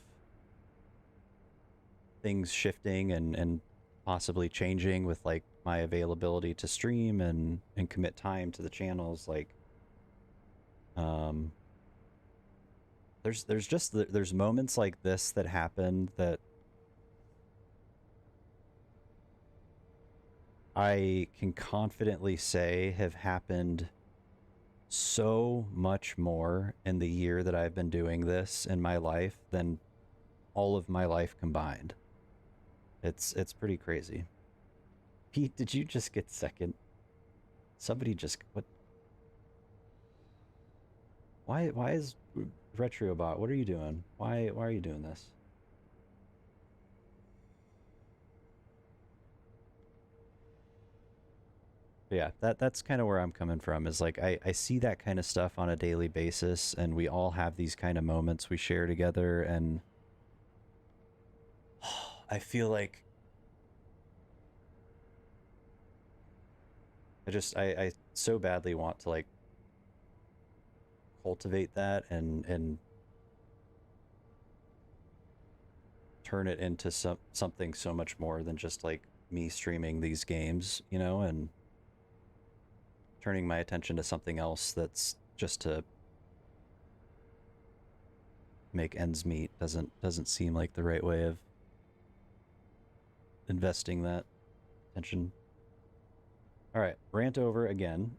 things shifting and possibly changing with like my availability to stream and commit time to the channels, like there's just there's moments like this that happen that I can confidently say have happened so much more in the year that I've been doing this in my life than all of my life combined. It's pretty crazy. Pete, did you just get second? Somebody just what? Why is Retrobot? What are you doing? Why are you doing this? But yeah, that's kind of where I'm coming from, is like I see that kind of stuff on a daily basis, and we all have these kind of moments we share together, and I feel like I so badly want to like cultivate that and turn it into something so much more than just like me streaming these games, you know, and turning my attention to something else that's just to make ends meet doesn't seem like the right way of investing that attention. All right, rant over again.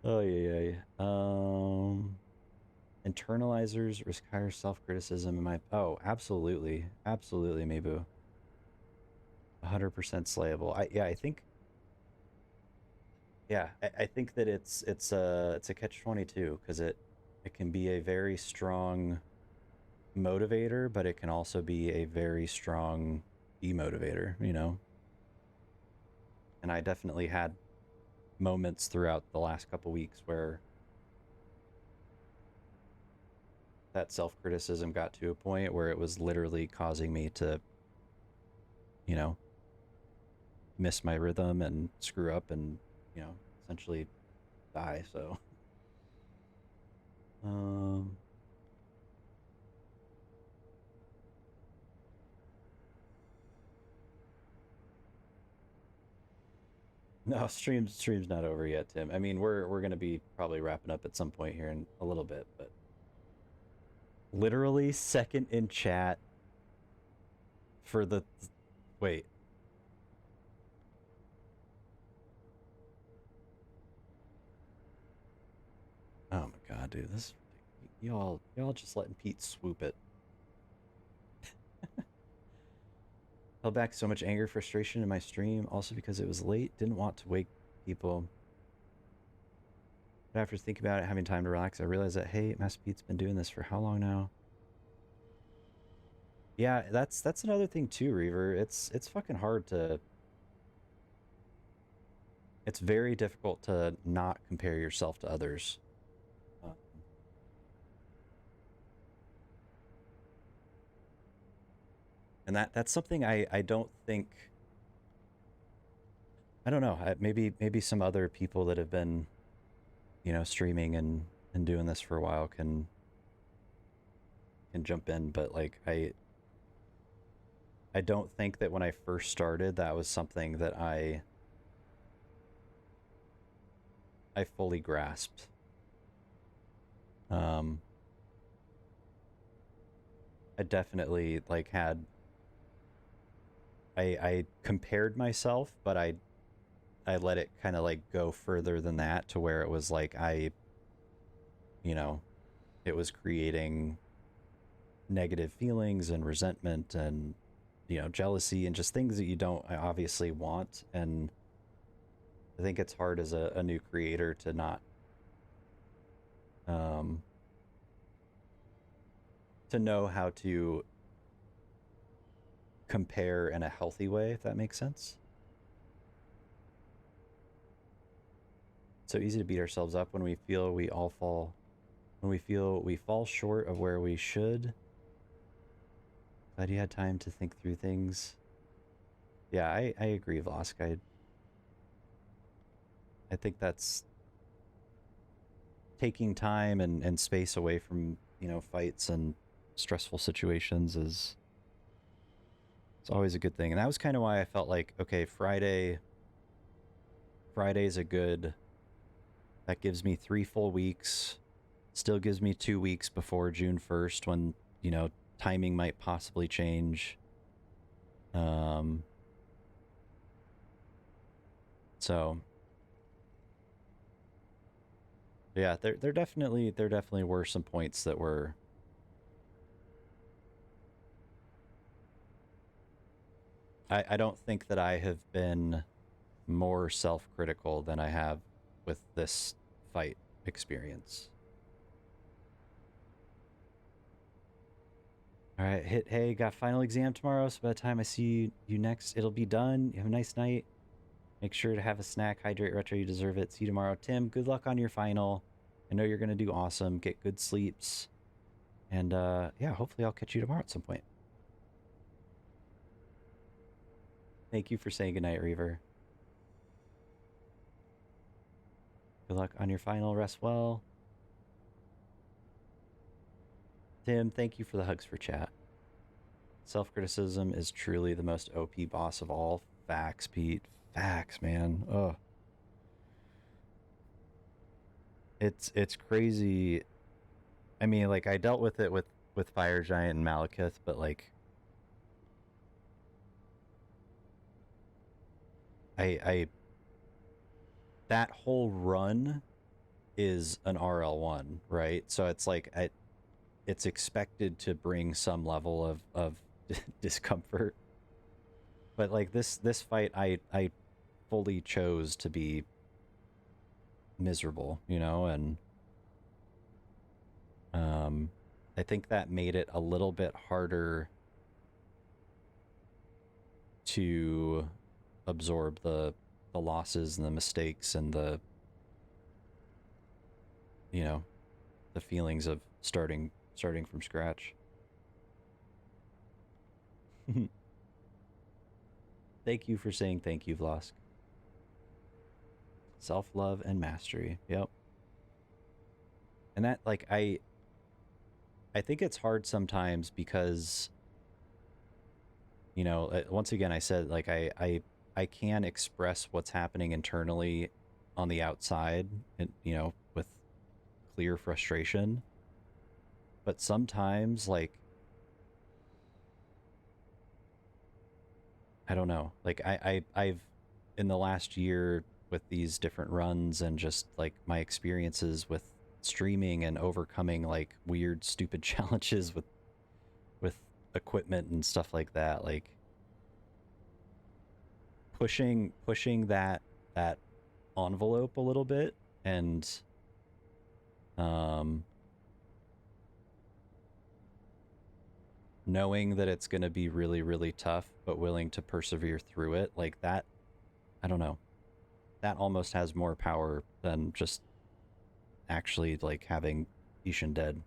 Oh yeah. Internalizers risk higher self-criticism in my... Oh, absolutely. Absolutely, Mabu. 100% slayable. I think... Yeah, I think that it's a catch-22, because it can be a very strong motivator, but it can also be a very strong demotivator, you know? And I definitely had moments throughout the last couple weeks where that self-criticism got to a point where it was literally causing me to, you know, miss my rhythm and screw up and, you know, essentially die. So no, stream's not over yet, Tim. I mean, we're gonna be probably wrapping up at some point here in a little bit, but literally second in chat for the... Wait. Oh my god, dude, this... Y'all just letting Pete swoop it. Held back so much anger, frustration in my stream, also because it was late, didn't want to wake people. But after thinking about it, having time to relax, I realized that, hey, Master Pete's been doing this for how long now? Yeah, that's another thing too, Reaver. It's fucking hard to... It's very difficult to not compare yourself to others. And that's something I don't think... I don't know. Maybe some other people that have been, you know, streaming and doing this for a while can jump in, but like I don't think that when I first started that was something that I fully grasped. I definitely like had... I compared myself, but I let it kind of like go further than that, to where it was like you know, it was creating negative feelings and resentment and, you know, jealousy and just things that you don't obviously want. And I think it's hard as a new creator to not to know how to compare in a healthy way, if that makes sense. It's so easy to beat ourselves up when we feel we fall short of where we should. Glad you had time to think through things. Yeah, I agree, Vosk. I think that's taking time and space away from, you know, fights and stressful situations is it's always a good thing. And that was kind of why I felt like, okay, Friday's a good, that gives me 3 full weeks, still gives me 2 weeks before June 1st when, you know, timing might possibly change. So yeah, there definitely were some points that were I don't think that I have been more self-critical than I have with this fight experience. All right, hey, got final exam tomorrow, so by the time I see you next, it'll be done. You have a nice night. Make sure to have a snack, hydrate, retro, you deserve it. See you tomorrow. Tim, good luck on your final. I know you're going to do awesome. Get good sleeps. And yeah, hopefully I'll catch you tomorrow at some point. Thank you for saying goodnight, Reaver. Good luck on your final. Rest well. Tim, thank you for the hugs for chat. Self-criticism is truly the most OP boss of all. Facts, Pete. Facts, man. Ugh. It's crazy. I mean, like, I dealt with it with Fire Giant and Malekith, but like I that whole run is an RL1, right? So it's like it's expected to bring some level of discomfort. But like this fight I fully chose to be miserable, you know, and I think that made it a little bit harder to absorb the losses and the mistakes and the, you know, the feelings of starting from scratch. Thank you for saying thank you, Vlosk. Self-love and mastery. Yep. And that, like, I think it's hard sometimes because, you know, once again, I said, like, I can express what's happening internally on the outside and, you know, with clear frustration. But sometimes, like, I don't know, like, I've in the last year with these different runs and just like my experiences with streaming and overcoming like weird stupid challenges with equipment and stuff like that, like pushing that envelope a little bit and knowing that it's going to be really, really tough, but willing to persevere through it, like that, I don't know, that almost has more power than just actually like having Isshin dead.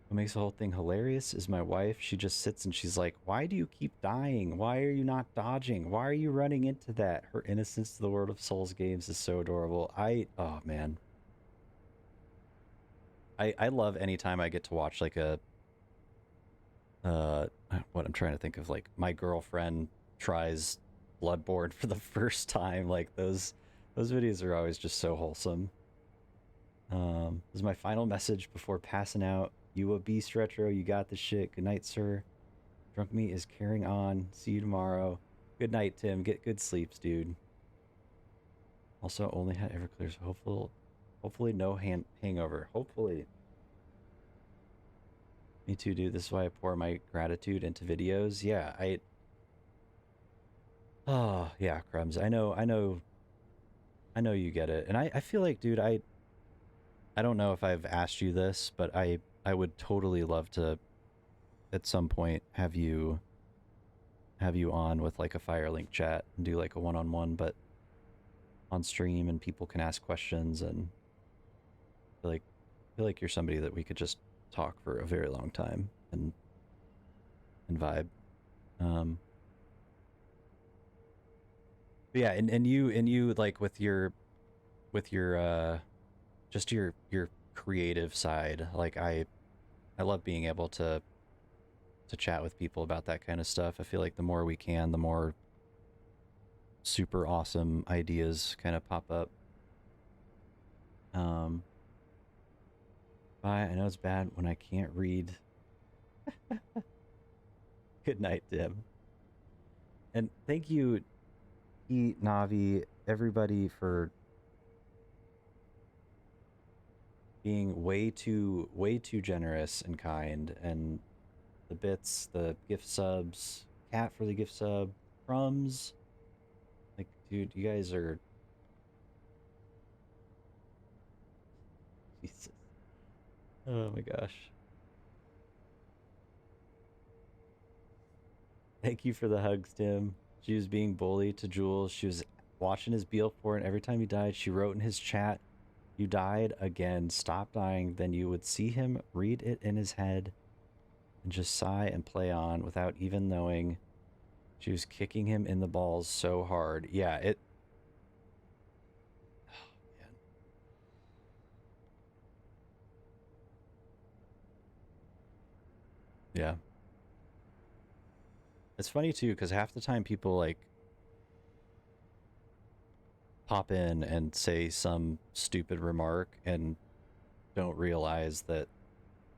What makes the whole thing hilarious is my wife. She just sits and she's like, why do you keep dying? Why are you not dodging? Why are you running into that? Her innocence to the world of Souls games is so adorable. Oh man. I love anytime I get to watch like a, what I'm trying to think of, like my girlfriend tries Bloodborne for the first time. Like those videos are always just so wholesome. This is my final message before passing out. You a beast, Retro. You got the shit. Good night, sir. Drunk Meat is carrying on. See you tomorrow. Good night, Tim. Get good sleeps, dude. Also, only had Everclear, so hopefully no hangover. Hopefully. Me too, dude. This is why I pour my gratitude into videos. Yeah, oh, yeah, Crumbs. I know you get it. And I feel like, dude, I don't know if I've asked you this, but I would totally love to at some point have you on with like a Firelink chat and do like a one-on-one, but on stream, and people can ask questions, and I feel like you're somebody that we could just talk for a very long time and vibe. But yeah, and you like with your just your creative side. Like I love being able to chat with people about that kind of stuff. I feel like the more we can, the more super awesome ideas kind of pop up. Bye. I know it's bad when I can't read. Good night, Dim. And thank you, Navi, everybody, for being way too generous and kind, and the bits, the gift subs, Cat for the gift sub, crumbs. Like, dude, you guys are Jesus. Oh my gosh. Thank you for the hugs, Tim. She was being bullied to Jules. She was watching his Beelfort, and every time he died, she wrote in his chat, "You died again. Stop dying." Then you would see him read it in his head and just sigh and play on without even knowing. She was kicking him in the balls so hard. Yeah, it. Oh, man. Yeah. It's funny too, because half the time people like pop in and say some stupid remark and don't realize that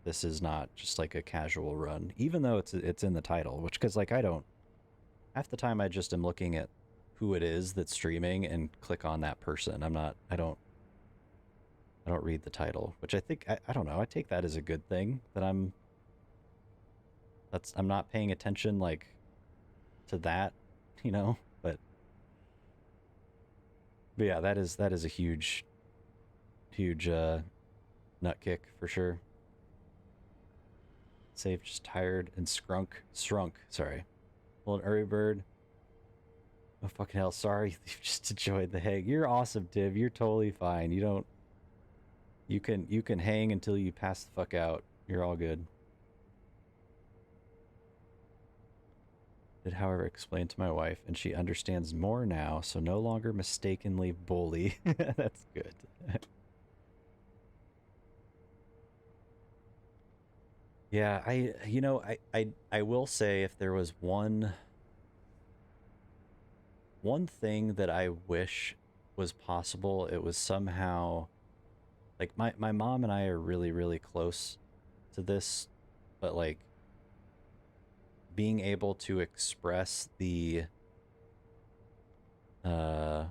this is not just like a casual run, even though it's in the title. Which, because like I don't, half the time I just am looking at who it is that's streaming and click on that person. I don't read the title, which I think I don't know. I take that as a good thing that I'm not paying attention like to that, you know. But yeah, that is a huge nut kick for sure. Safe, just tired and shrunk. Sorry, little early bird. Oh fucking hell! Sorry, you just enjoyed the hang. You're awesome, Div. You're totally fine. You don't. You can hang until you pass the fuck out. You're all good. Did, however, explain to my wife, and she understands more now, so no longer mistakenly bully. That's good. Yeah, I will say if there was one thing that I wish was possible, it was somehow like my mom and I are really close to this, but like being able to express uh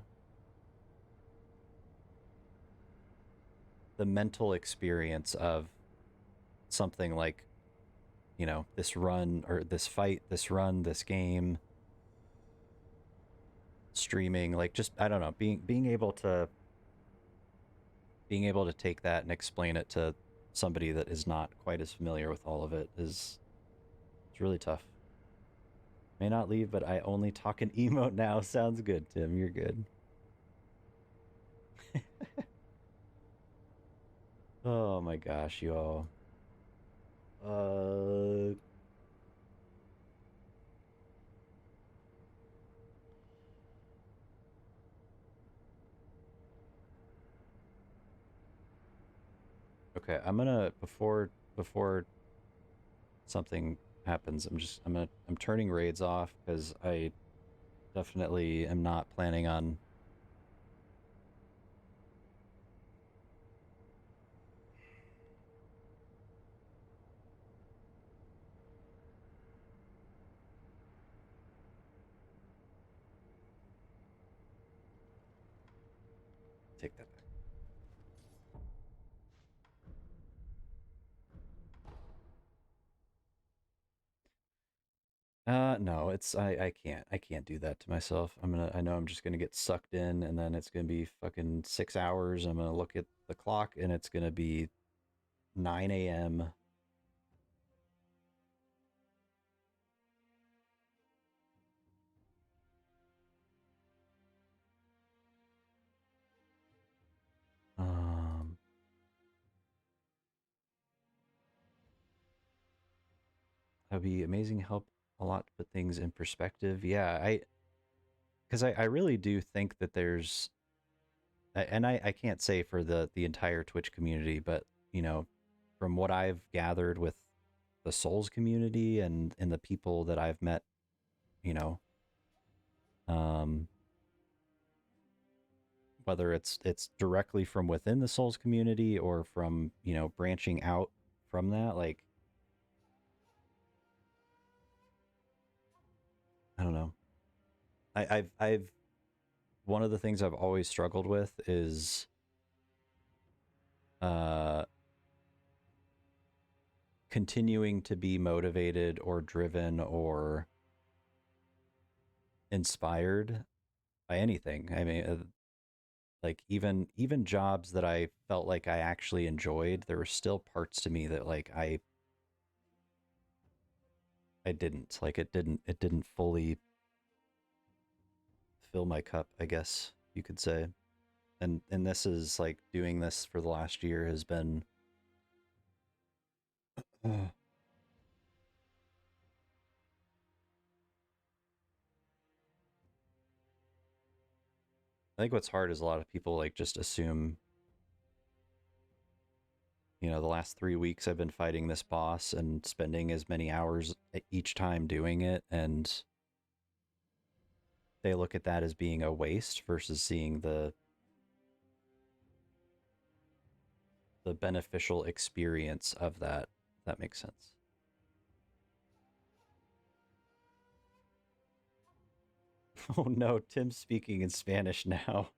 the mental experience of something like, you know, this run or this fight, this run, this game, streaming, like just I don't know, being able to take that and explain it to somebody that is not quite as familiar with all of it is it's really tough. May not leave, but I only talk in emote now. Sounds good, Tim. You're good. Oh my gosh, you all. Uh okay, I'm gonna before something happens, I'm turning raids off because I definitely am not planning on take that back. No, I can't do that to myself. I know I'm just gonna get sucked in, and then it's gonna be fucking 6 hours. I'm gonna look at the clock and it's gonna be 9 a.m. Um That'd be amazing. Help a lot to put things in perspective. Yeah, because I really do think that there's, and I can't say for the entire Twitch community, but you know, from what I've gathered with the Souls community and the people that I've met, you know, um, whether it's directly from within the Souls community or from, you know, branching out from that, like, I don't know. I've one of the things I've always struggled with is uh continuing to be motivated or driven or inspired by anything. I mean, like even jobs that I felt like I actually enjoyed, there were still parts to me that like I didn't like, it didn't fully fill my cup, I guess you could say. And this is like, doing this for the last year has been I think what's hard is a lot of people like just assume, you know, the last 3 weeks I've been fighting this boss and spending as many hours each time doing it, and they look at that as being a waste versus seeing the beneficial experience of that. If that makes sense. Oh no, Tim's speaking in Spanish now.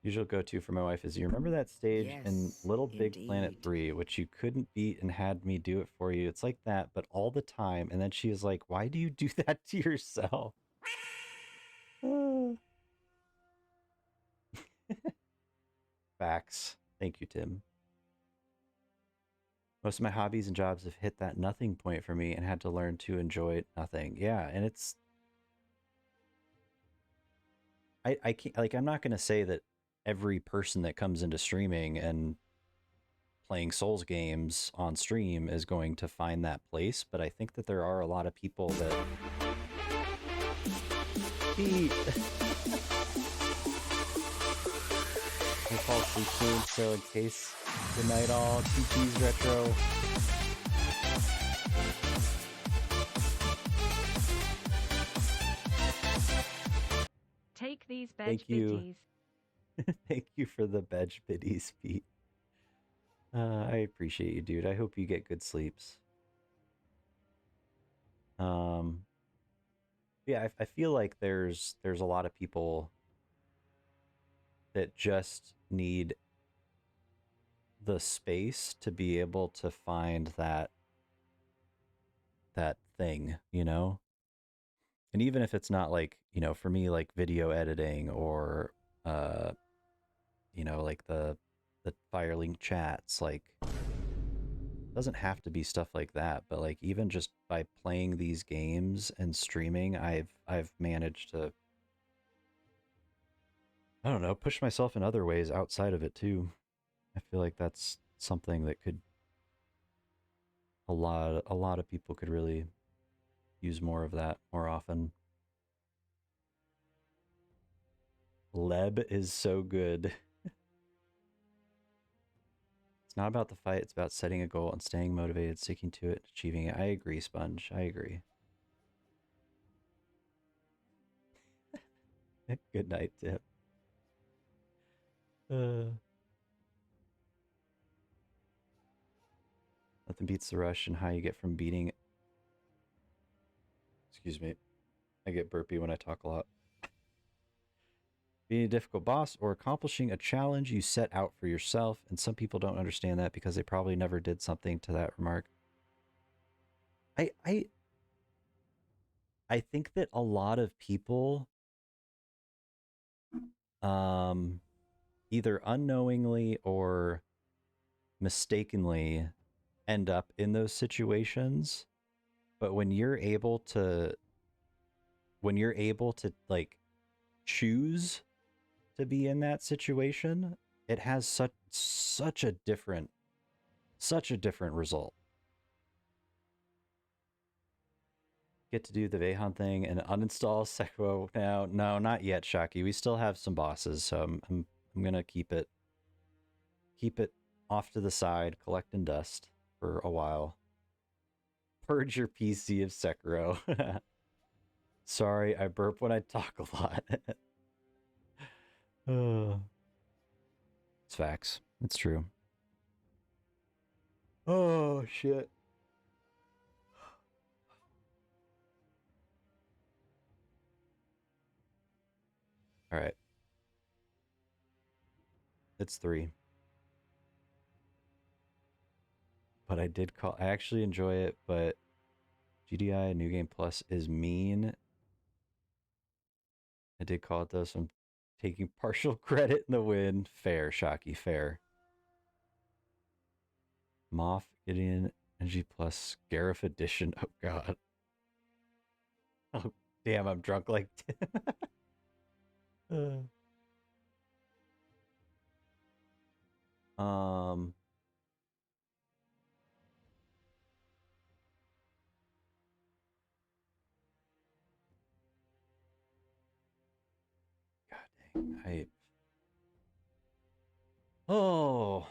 Usual go-to for my wife is, you remember that stage in Yes, Little Big Planet indeed. 3, which you couldn't beat and had me do it for you? It's like that, but all the time. And then she is like, why do you do that to yourself? Facts. Thank you, Tim. Most of my hobbies and jobs have hit that nothing point for me and had to learn to enjoy nothing. Yeah, and it's, I can't, like, I'm not going to say that every person that comes into streaming and playing Souls games on stream is going to find that place, but I think that there are a lot of people that Pete. We'll fall asleep soon, so in case, good night all, TT's Retro. Take these veg Thank you. bitties. Thank you for the veg biddies, Pete. I appreciate you, dude. I hope you get good sleeps. Yeah, I feel like there's a lot of people that just need the space to be able to find that thing, you know? And even if it's not like, you know, for me, like video editing or uh you know, like the Firelink chats, like, doesn't have to be stuff like that, but like even just by playing these games and streaming, I've managed to, I don't know, push myself in other ways outside of it too. I feel like that's something that could, a lot of people could really use more of that more often. Leb is so good. It's not about the fight, it's about setting a goal and staying motivated, sticking to it, achieving it. I agree, Sponge. I agree. Good night, Tip. Nothing beats the rush and how you get from beating. Excuse me. I get burpy when I talk a lot. Being a difficult boss or accomplishing a challenge you set out for yourself, and some people don't understand that because they probably never did something to that remark. I I I think that a lot of people either unknowingly or mistakenly end up in those situations, but when you're able to like choose to be in that situation, it has such a different result. Get to do the Veyhan thing and uninstall Sekiro now. No, not yet, Shaki. We still have some bosses, so I'm gonna keep it off to the side, collecting dust for a while. Purge your PC of Sekiro. Sorry, I burp when I talk a lot. It's facts. It's true. Oh, shit. All right. It's 3. But I actually enjoy it, but GDI New Game Plus is mean. I did call it though, so I'm taking partial credit in the win. Fair, Shocky, fair. Moff, Gideon, NG Plus, Gareth Edition. Oh, God. Oh, damn, I'm drunk like... um... God dang, hype. Oh...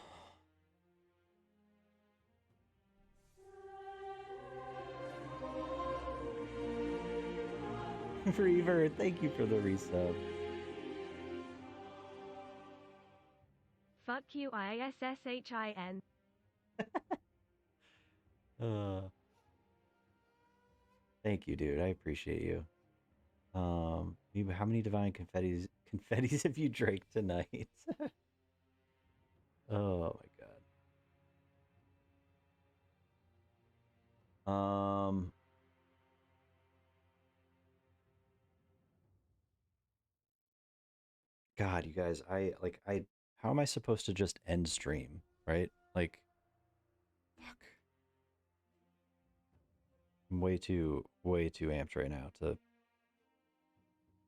Reaver, thank you for the resub. Fuck you, ISSHIN. Thank you, dude. I appreciate you. How many divine confettis have you drank tonight? Oh my god. God, you guys, how am I supposed to just end stream, right? Like, fuck. I'm way too amped right now to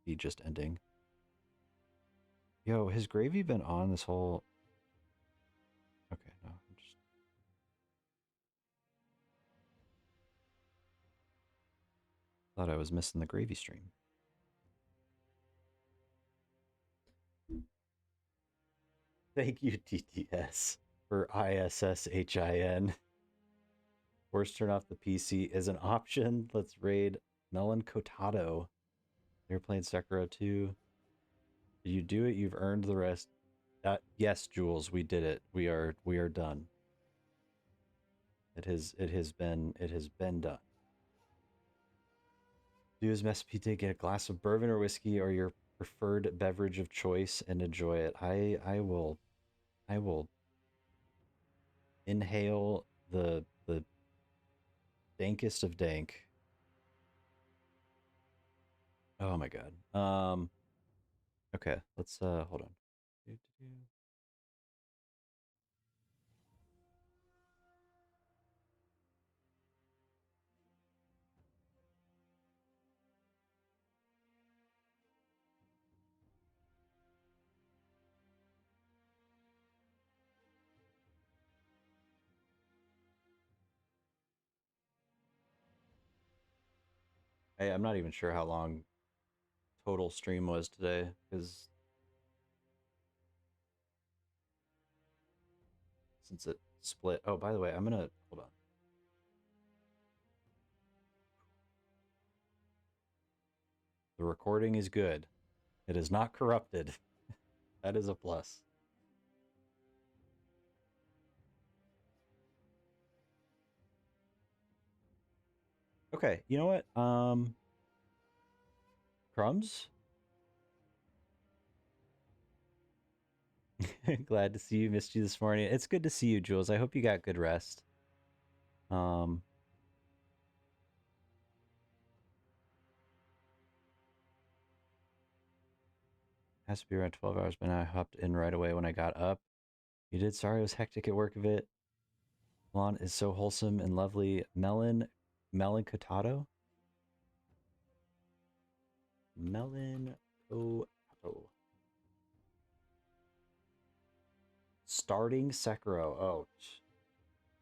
be just ending. Yo, has Gravy been on this whole... Okay, no, I'm just... Thought I was missing the Gravy stream. Thank you, TTS, for ISSHIN. Force turn off the PC is an option. Let's raid Melon Cotado. They're playing Sekiro 2. Did you do it? You've earned the rest. Yes, Jules, we did it. We are done. It has been done. Do as best Pete, get a glass of bourbon or whiskey or your preferred beverage of choice and enjoy it. I will inhale the dankest of dank. Oh my god. Okay, let's hold on. Hey, I'm not even sure how long total stream was today, because since it split. Oh, by the way, I'm gonna hold on. The recording is good. It is not corrupted. That is a plus. Okay, you know what? Crumbs? Glad to see you. Missed you this morning. It's good to see you, Jules. I hope you got good rest. Has to be around 12 hours, but I hopped in right away when I got up. You did? Sorry, it was hectic at work of it. Lawn is so wholesome and lovely. Melon Cotado? Melon Cotado. Starting Sekiro. Oh,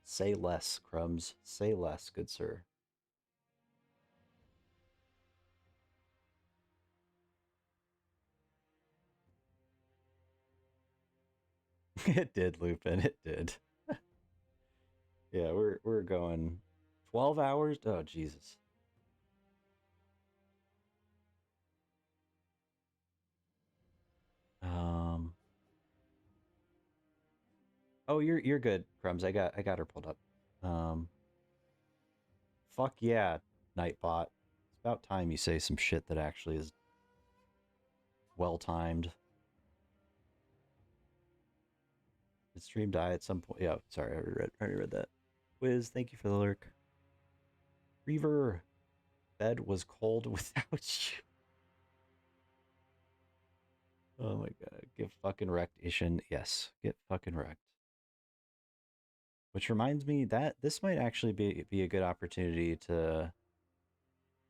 say less, Crumbs. Say less, good sir. It did, Lupin. It did. Yeah, we're going 12 hours. Oh, Jesus. Oh, you're good, Crumbs. I got her pulled up. Fuck yeah, Nightbot. It's about time you say some shit that actually is well timed. Did stream die at some point? Yeah, sorry, I already read that. Wiz, thank you for the lurk. Reaver, bed was cold without you. Oh my god, get fucking wrecked, Isshin. Yes, get fucking wrecked. Which reminds me that this might actually be a good opportunity to.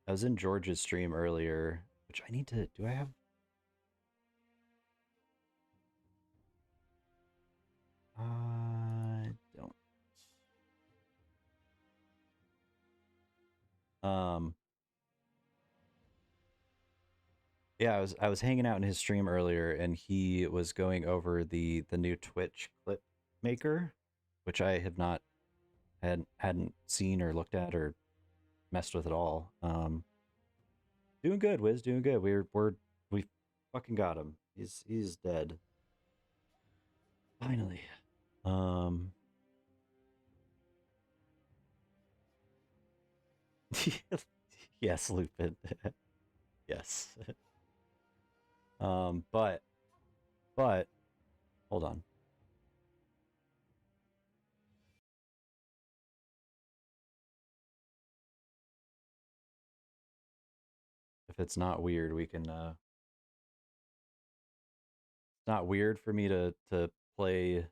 I was in George's stream earlier, which I need to. Do I have? I don't. Yeah, I was hanging out in his stream earlier, and he was going over the new Twitch clip maker, which I have not hadn't seen or looked at or messed with at all. Doing good, Wiz. Doing good. We fucking got him. He's dead. Finally. Yes, Lupin. Yes. But hold on. If it's not weird, we can it's not weird for me to play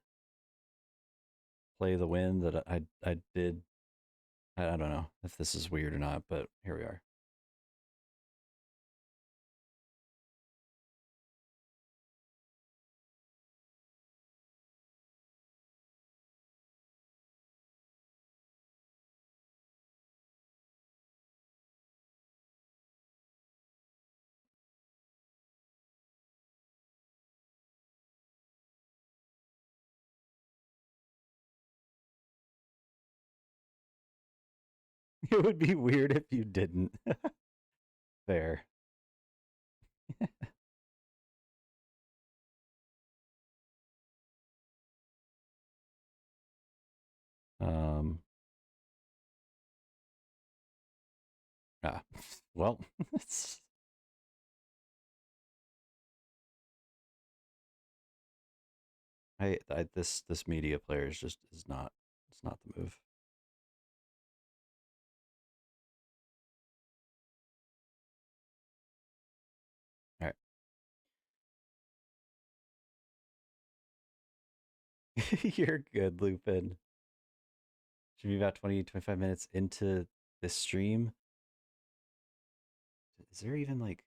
the win that I did. I don't know if this is weird or not, but here we are. It would be weird if you didn't. Fair. um ah, well, it's this media player is just is not it's not the move. All right. You're good, Lupin. Should be about 20-25 minutes into this stream. Is there even like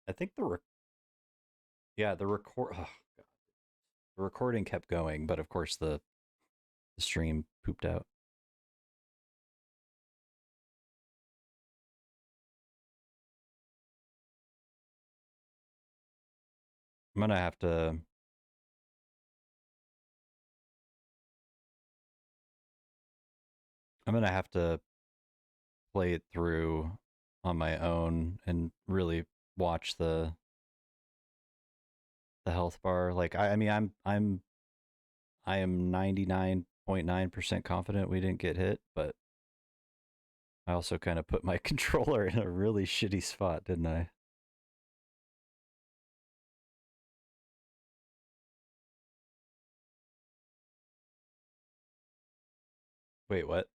I think yeah, the record oh, God. The recording kept going, but of course the stream pooped out. I'm gonna have to play it through on my own and really watch the health bar. Like I mean I am 99.9% confident we didn't get hit, but I also kind of put my controller in a really shitty spot, didn't I? Wait, what?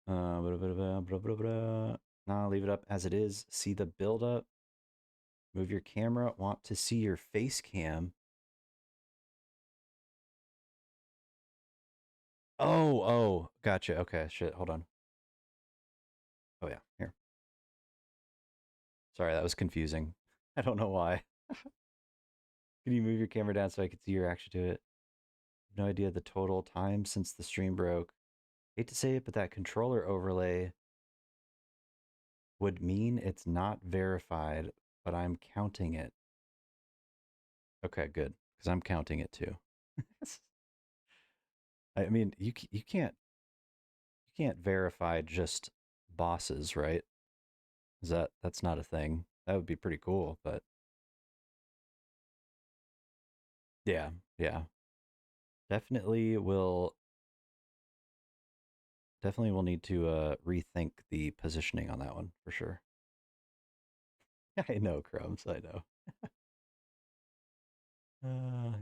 Nah, leave it up as it is. See the build up. Move your camera. Want to see your face cam. Oh, gotcha. Okay, shit. Hold on. Oh yeah, here. Sorry, that was confusing. I don't know why. Can you move your camera down so I can see your reaction to it? No idea the total time since the stream broke. Hate to say it, but that controller overlay would mean it's not verified, but I'm counting it. Okay, good, because I'm counting it too. I mean, you can't verify just bosses, right? That's not a thing? That would be pretty cool, but yeah, yeah. Definitely will need to rethink the positioning on that one for sure. I know, Crumbs, I know.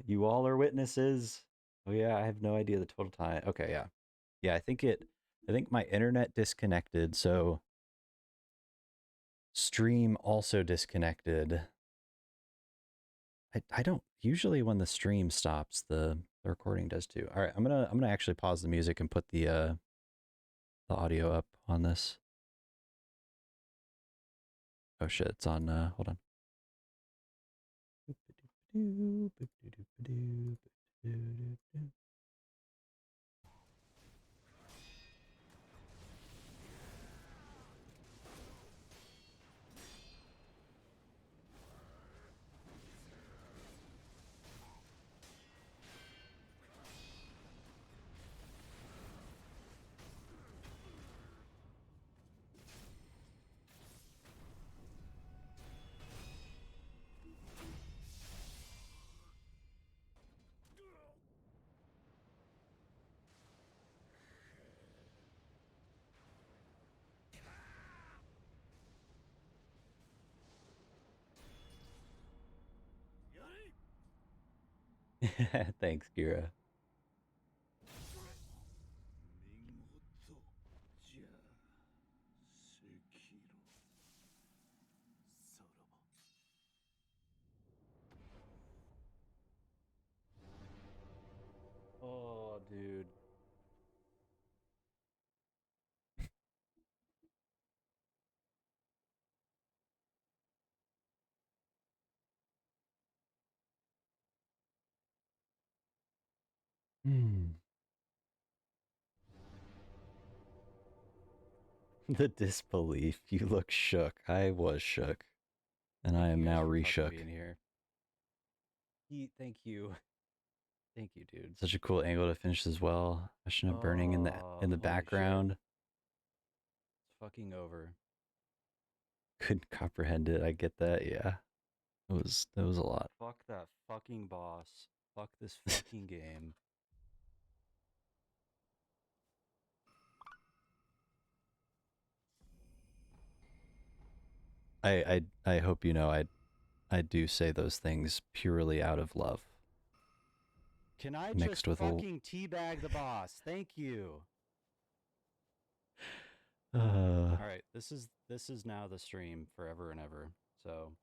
You all are witnesses. Oh yeah, I have no idea the total time. Okay, yeah. Yeah, I think my internet disconnected, so stream also disconnected. I don't usually when the stream stops, the recording does too. All right, I'm gonna actually pause the music and put the audio up on this. Oh shit, it's on hold on. Thanks, Kira. じゃあ赤色さらば Oh, dude. The disbelief. You look shook. I was shook. And I am now re-shook. Thank you. Thank you, dude. Such a cool angle to finish as well. Isshin burning in the background. It's fucking over. Couldn't comprehend it. I get that. Yeah. That was a lot. Fuck that fucking boss. Fuck this fucking game. I hope you know I do say those things purely out of love. Can I mixed just with fucking teabag the boss? Thank you. All right, this is now the stream forever and ever. So,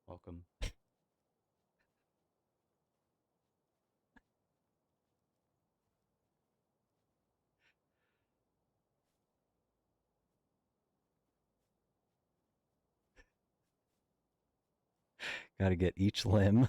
welcome. Got to get each limb.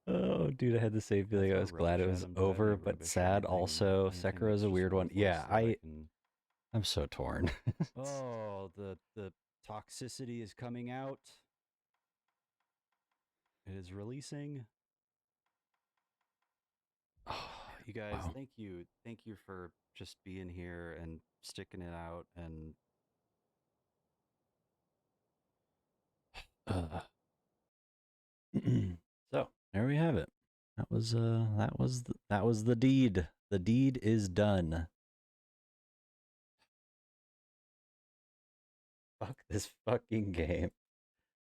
Oh, dude, I had the same feeling. I was glad it was over, but sad also. Sekiro's a weird one. Yeah, I'm so torn. Oh, the toxicity is coming out. It is releasing. Oh, you guys, wow. Thank you. Thank you for just being here and sticking it out and so there we have it. That was the deed. The deed is done. Fuck this fucking game.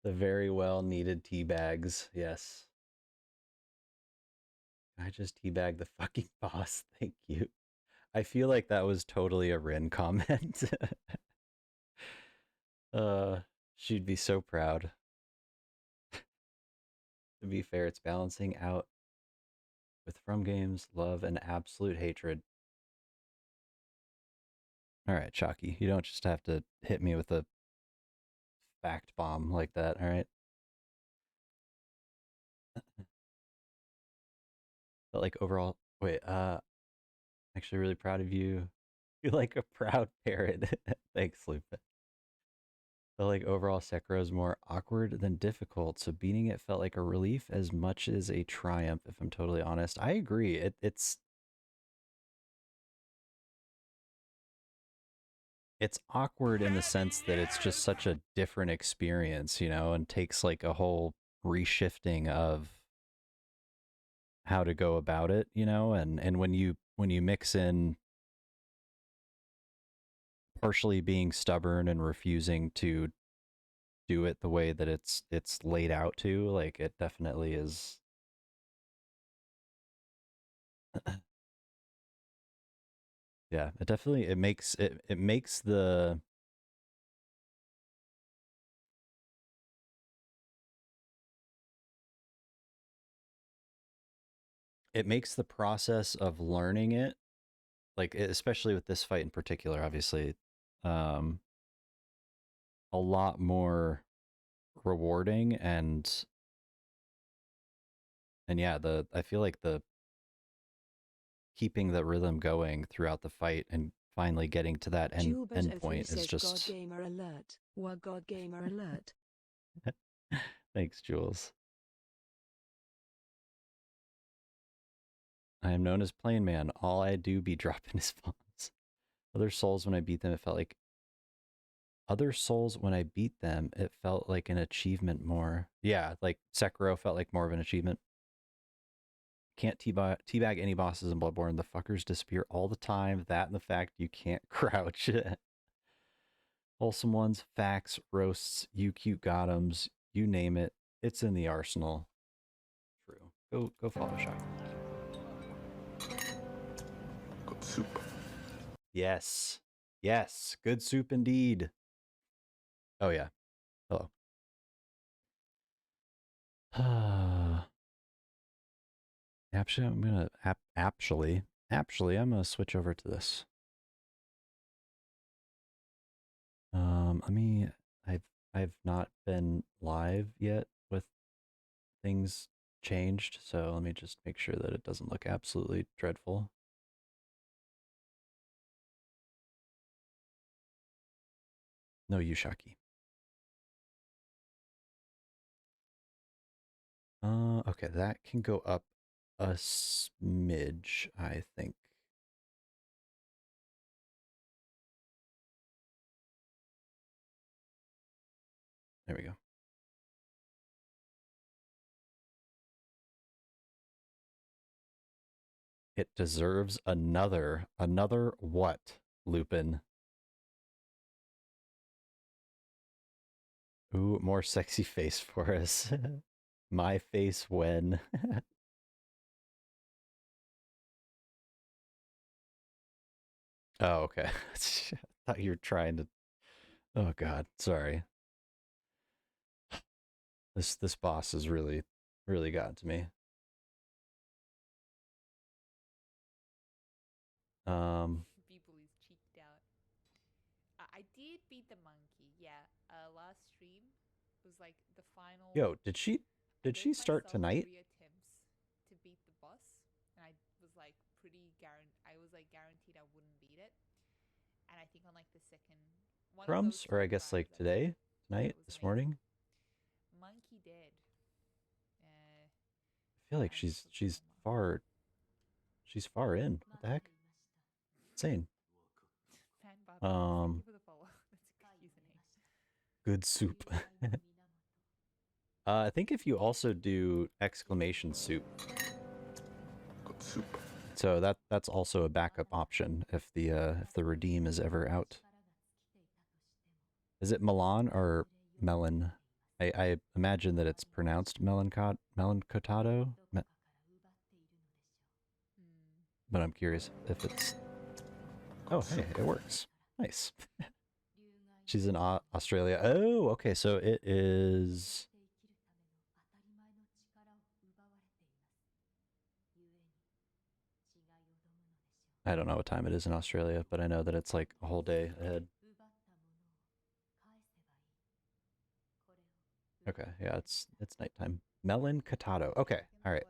The very well needed tea bags. Yes. I just teabag the fucking boss. Thank you. I feel like that was totally a Rin comment. uh, she'd be so proud. To be fair, it's balancing out with From Games, love, and absolute hatred. All right, Chalky, you don't just have to hit me with a fact bomb like that, all right? But like overall, wait, actually really proud of you. You're like a proud parrot. Thanks, Lupin. But like overall, Sekiro is more awkward than difficult, so beating it felt like a relief as much as a triumph, if I'm totally honest. I agree. It's awkward in the sense that it's just such a different experience, you know, and takes like a whole reshifting of how to go about it, you know, and when you mix in partially being stubborn and refusing to do it the way that it's laid out to, like it definitely is. Yeah, it definitely it makes the process of learning it, like especially with this fight in particular, obviously, um a lot more rewarding and yeah, the I feel like the keeping the rhythm going throughout the fight and finally getting to that end Jubers03 point is says God just Gamer alert. What God Gamer alert? thanks, Jules. I am known as Plain Man. All I do be dropping is bombs. Other souls when I beat them, it felt like it felt like an achievement more. Yeah, like Sekiro felt like more of an achievement. Can't teabag any bosses in Bloodborne. The fuckers disappear all the time. That and the fact you can't crouch. Wholesome ones, facts, roasts, you cute gottoms, you name it. It's in the arsenal. True. Go follow Shock. Good soup. Yes. Yes. Good soup indeed. Oh yeah. Hello. Actually, I'm gonna I'm gonna switch over to this. I mean, I've not been live yet with things changed, so let me just make sure that it doesn't look absolutely dreadful. No Yushaki. Okay, that can go up a smidge, I think. There we go. It deserves another what, Lupin? Ooh, more sexy face for us. My face when. Oh, okay. I thought you were trying to. Oh God, sorry. This boss has really gotten to me. People is cheeked out. I did beat the monkey. Yeah. Last stream was like the final. Yo, did she I did gave she start myself tonight? 3 attempts to beat the boss, and I was like guaranteed I wouldn't beat it. And I think on like the second one of those Crumbs, or two I guess tries, like I did today, it, and it tonight, was this amazing. morning. Monkey dead. I feel like I just she's forgot far in. What the heck? Insane. Fan Barbie, thank you for the follow. That's a good username. Good soup. I think if you also do exclamation soup, Good soup. so that's also a backup option if the redeem is ever out. Is it Milan or melon? I imagine that it's pronounced melancotado, Hmm. but I'm curious if it's Oh, hey, it works. Nice. She's in Australia. Oh, okay. So it is. I don't know what time it is in Australia, but I know that it's like a whole day ahead. Okay, yeah, it's nighttime. Melon Catato. Okay, all right.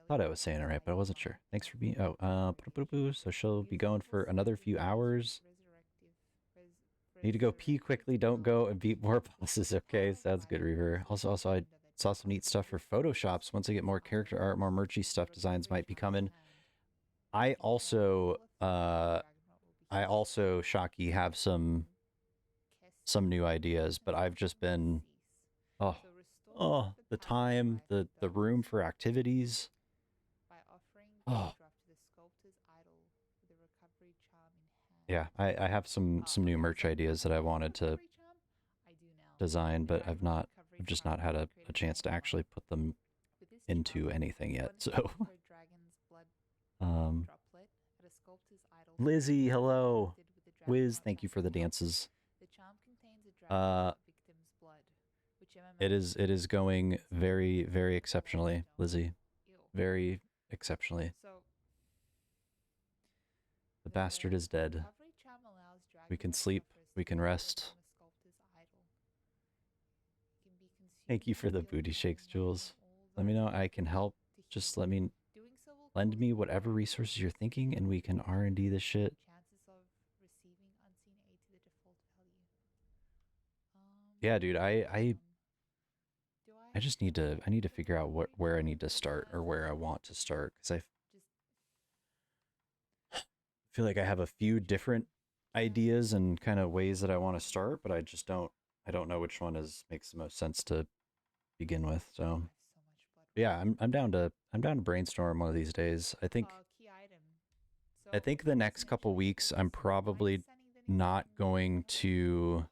Thought I was saying it right, but I wasn't sure. Thanks for being. Oh, so she'll be going for another few hours. Need to go pee quickly. Don't go and beat more bosses. Okay, sounds good, Reaver. Also, I saw some neat stuff for Photoshops. Once I get more character art, more merchy stuff, designs might be coming. I also, Shocky, have some new ideas, but I've just been, the time, the room for activities. Oh. Yeah, I have some new merch ideas that I wanted to design, but I've just not had a chance to actually put them into anything yet. So, Lizzie, hello. Wiz, thank you for the dances. It is going very, very exceptionally, Lizzie. Very exceptionally. The bastard is dead. We can sleep. We can rest. Thank you for the booty shakes, Jules. Let me know I can help. Just lend me whatever resources you're thinking, and we can R&D this shit. Yeah, dude, I just need to figure out where I need to start or where I want to start, because I feel like I have a few different ideas and kind of ways that I want to start, but I don't know which one makes the most sense to begin with. So yeah, I'm down to brainstorm one of these days. I think the next couple weeks I'm probably not going to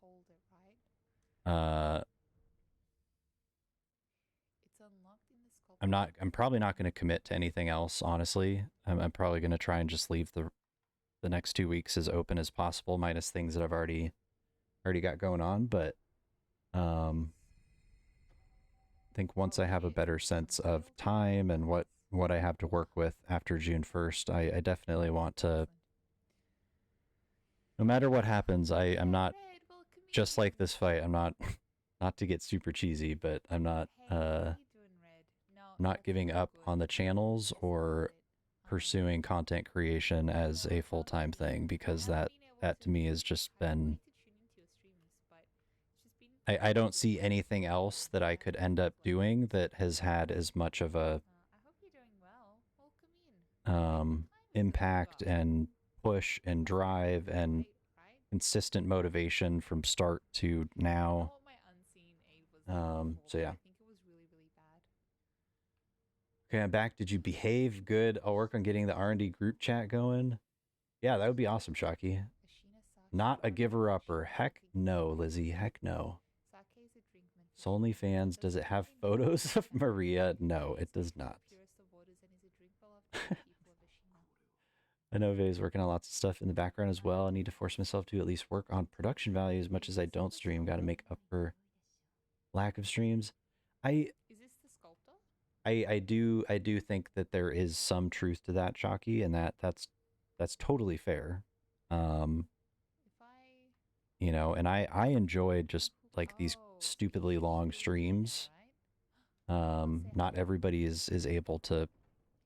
I'm probably not going to commit to anything else, honestly. I'm probably going to try and just leave the next 2 weeks as open as possible, minus things that I've already got going on, but I think once I have a better sense of time and what I have to work with after June 1st, I definitely want to, no matter what happens, I'm not, just like this fight, I'm not not to get super cheesy, but I'm not not giving up on the channels or pursuing content creation as a full-time thing, because that to me has just been, I don't see anything else that I could end up doing that has had as much of a impact and push and drive and consistent motivation from start to now. So yeah. Okay, I'm back. Did you behave? Good. I'll work on getting the R&D group chat going. Yeah, that would be awesome, Shocky. Not a giver-upper. Heck no, Lizzie. Heck no. Solely fans. Does it have photos of Maria? No, it does not. I know Vay's working on lots of stuff in the background as well. I need to force myself to at least work on production value as much as I don't stream. Got to make up for lack of streams. I do think that there is some truth to that, Shocky, and that's totally fair. You know, and I enjoyed just like these stupidly long streams. Not everybody is able to,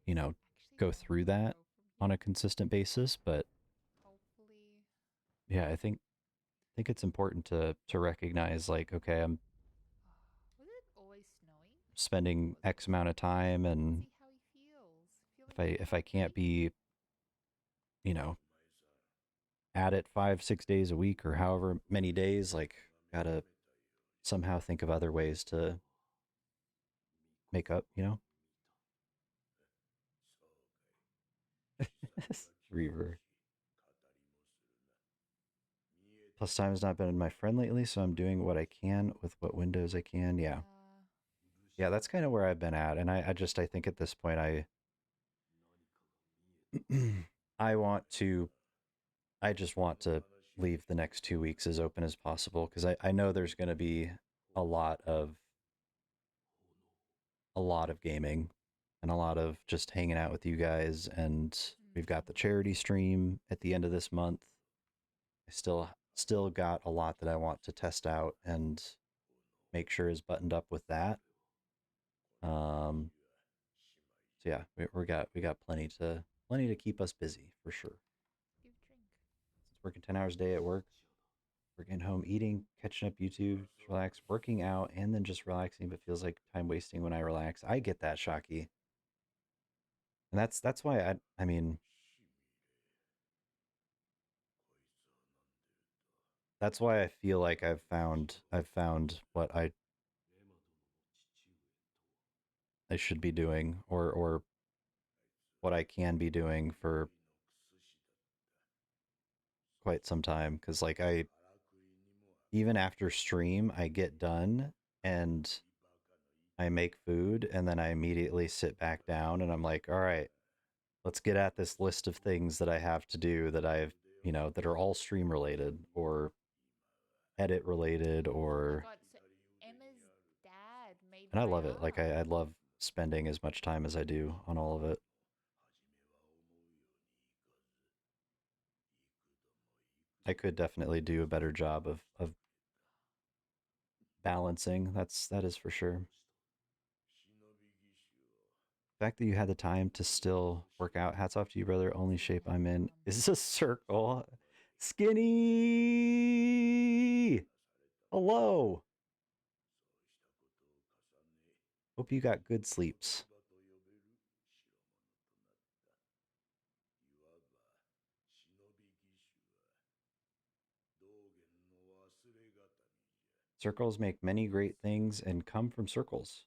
you know, go through that on a consistent basis, but yeah, I think it's important to recognize, like, okay, I'm spending X amount of time, and if I can't be, you know, at it 5-6 days a week or however many days, like, gotta somehow think of other ways to make up, you know. Reaver. Plus time has not been my friend lately, so I'm doing what I can with what windows I can. Yeah, that's kind of where I've been at, and I think at this point I just want to leave the next 2 weeks as open as possible because I know there's going to be a lot of a lot of gaming and a lot of just hanging out with you guys. And we've got the charity stream at the end of this month. I still got a lot that I want to test out and make sure is buttoned up with that. So yeah, we got plenty to keep us busy for sure. Give drink. Working 10 hours a day at work, working home, eating, catching up YouTube, just relax, working out, and then just relaxing, but feels like time wasting when I relax. I get that, Shocky. And that's why I mean that's why I feel like I've found what I should be doing or what I can be doing for quite some time. Cause like I even after stream I get done and I make food and then I immediately sit back down and I'm like, all right, let's get at this list of things that I have to do that I've, that are all stream related or edit related Oh my or, god, so Emma's dad made and I my love it. Like, art. I love spending as much time as I do on all of it. I could definitely do a better job of balancing. That is for sure. The fact that you had the time to still work out, hats off to you, brother. Only shape I'm in is a circle. Skinny! Hello! Hope you got good sleeps. Circles make many great things and come from circles.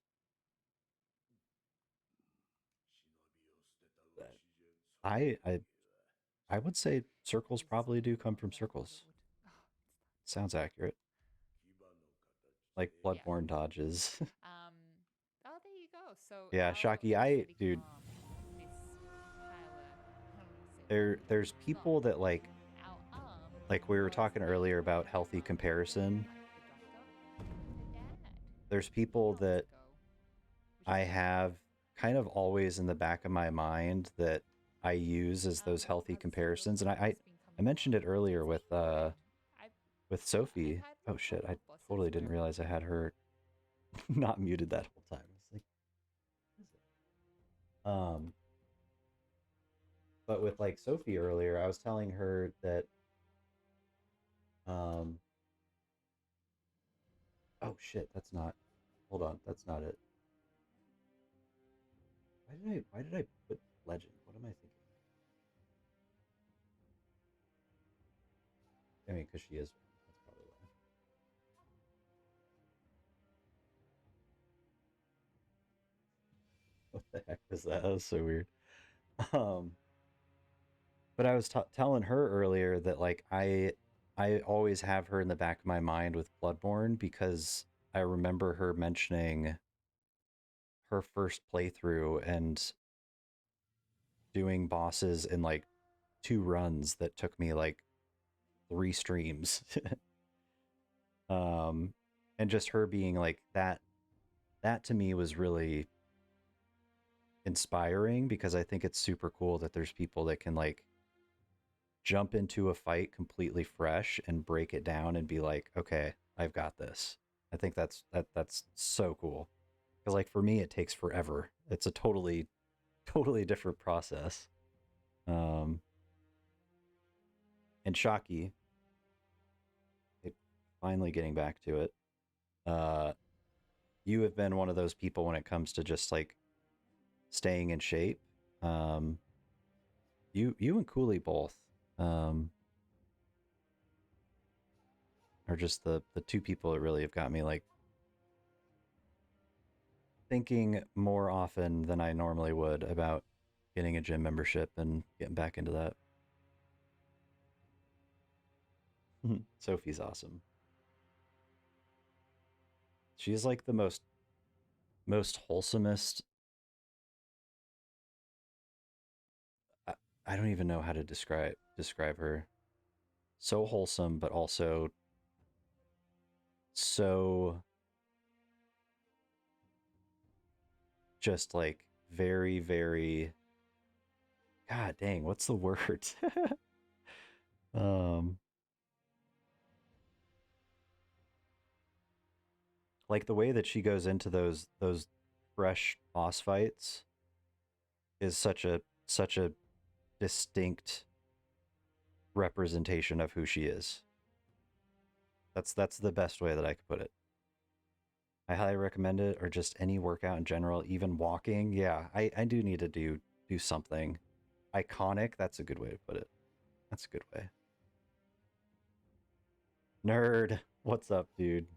I I I would say circles probably do come from circles. Sounds accurate. Like Yeah. Bloodborne dodges. Oh, there you go. So Yeah, our Shocky, aesthetic dude, calm, this Tyler, I don't want to say there's not people that our like we were was talking made earlier by about healthy comparison. the doctor and the dad There's people 3 months that ago, which I is have kind of always in the back of my mind that I use as those healthy how the cereal comparisons. And company's been I coming mentioned along. it earlier It's been good. I've with I've Sophie. had Oh lots shit, I of bosses totally didn't where realize I had her not muted that whole time. I was like, but with like Sophie earlier, I was telling her that um oh shit, that's not, hold on, that's not it. Why did I put legend? What am I thinking? I mean, because she is one. That's probably why. What the heck was that? That was so weird. Um, but I was telling her earlier that like I always have her in the back of my mind with Bloodborne because I remember her mentioning her first playthrough and doing bosses in like 2 runs that took me like 3 streams. um, and just her being like that to me was really inspiring because I think it's super cool that there's people that can like jump into a fight completely fresh and break it down and be like, okay, I've got this. I think that's so cool. Because like for me, it takes forever. It's a totally different process. Um, and Shocky, finally getting back to it. Uh, you have been one of those people when it comes to just like staying in shape. Um, you and Cooley both. Um, are just the two people that really have got me like thinking more often than I normally would about getting a gym membership and getting back into that. Sophie's awesome. She's like the most wholesomest. I don't even know how to describe her. So wholesome, but also so just like very, very, god dang, what's the word? um like the way that she goes into those fresh boss fights is such a distinct representation of who she is. That's the best way that I could put it. I highly recommend it, or just any workout in general, even walking. Yeah, I do need to do something. Iconic, that's a good way to put it. That's a good way. Nerd, what's up, dude?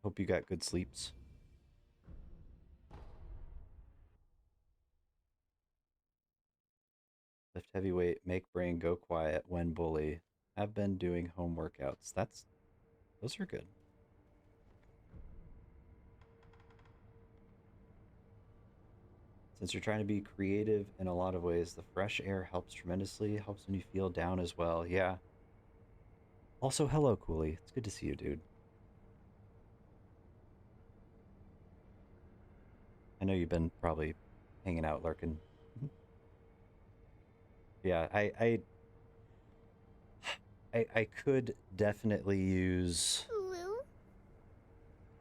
Hope you got good sleeps. Lift heavy weight, make brain go quiet when bully. Have been doing home workouts. Those are good. Since you're trying to be creative in a lot of ways, the fresh air helps tremendously. Helps when you feel down as well. Yeah. Also, hello, Cooley. It's good to see you, dude. I know you've been probably hanging out, lurking. Yeah, I could definitely use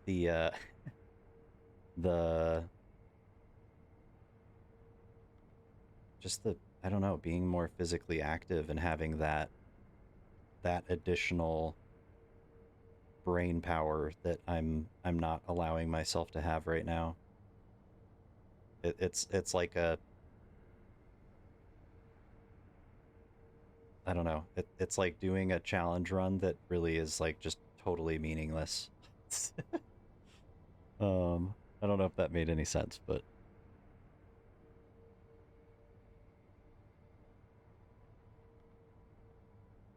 the the just the, I don't know, being more physically active and having that additional brain power that I'm not allowing myself to have right now. It's like a, I don't know. It's like doing a challenge run that really is like just totally meaningless. I don't know if that made any sense, but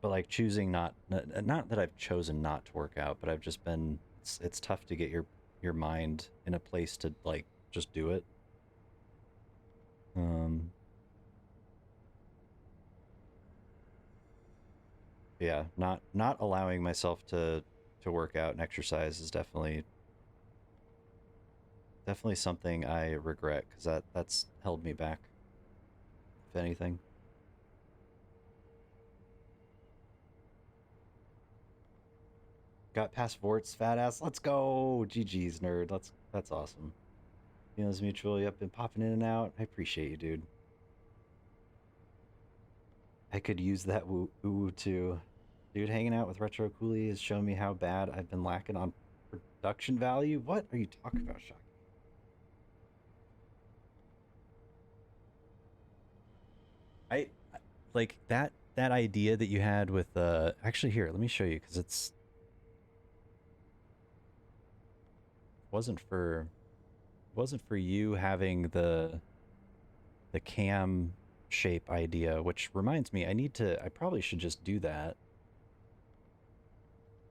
like choosing not that I've chosen not to work out, but I've just been, it's tough to get your mind in a place to like just do it. Yeah, not allowing myself to work out and exercise is definitely something I regret, because that's held me back, if anything. Got past Vort's fat ass. Let's go. GG's, nerd. That's awesome. Feelings mutual. Yep, been popping in and out. I appreciate you, dude. I could use that woo too. Dude, hanging out with Retro Cooley has shown me how bad I've been lacking on production value. What are you talking about, Shock? I like that idea that you had with actually, here, let me show you, because it's wasn't for you having the cam shape idea, which reminds me, I probably should just do that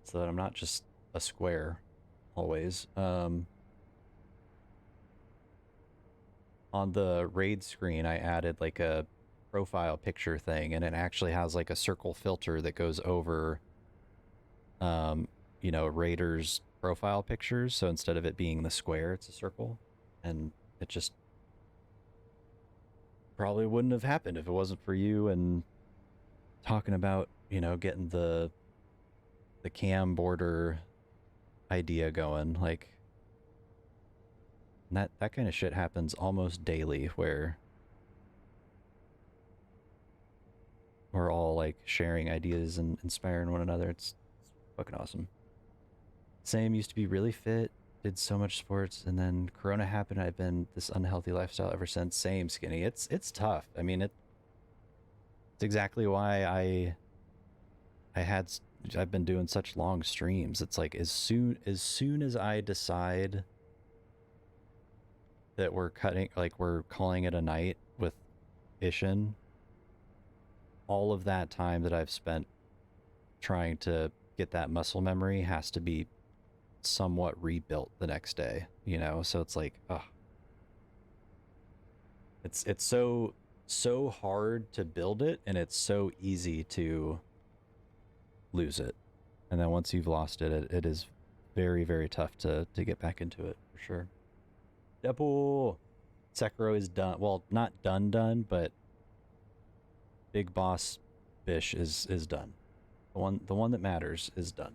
so that I'm not just a square always. On the raid screen, I added like a profile picture thing, and it actually has like a circle filter that goes over raiders profile pictures, so instead of it being the square, it's a circle, and it just probably wouldn't have happened if it wasn't for you and talking about, getting the cam border idea going. Like that kind of shit happens almost daily, where we're all like sharing ideas and inspiring one another. It's fucking awesome. Same, used to be really fit, did so much sports, and then Corona happened. I've been this unhealthy lifestyle ever since. Same, Skinny. It's tough. I mean, it's exactly why I've been doing such long streams. It's like as soon as I decide that we're calling it a night with Isshin, all of that time that I've spent trying to get that muscle memory has to be somewhat rebuilt the next day, you know? So it's like, ugh. It's so hard to build it, and it's so easy to lose it. And then once you've lost it, it is very, very tough to get back into it, for sure. Deadpool! Sekiro is done. Well, not done, but Big Boss Bish is done. The one that matters is done.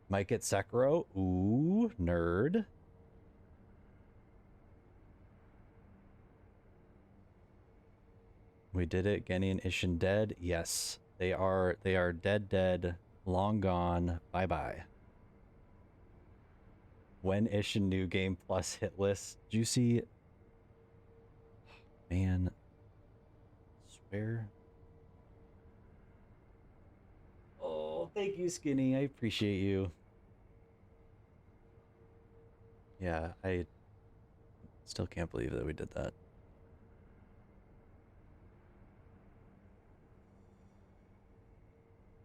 Might get Sekiro. Ooh, nerd. We did it. Genny and Isshin dead. Yes, they are dead, long gone. Bye bye. When Isshin new game plus Hitless. Juicy. Man. Swear. Oh, thank you, Skinny. I appreciate you. Yeah, I still can't believe that we did that.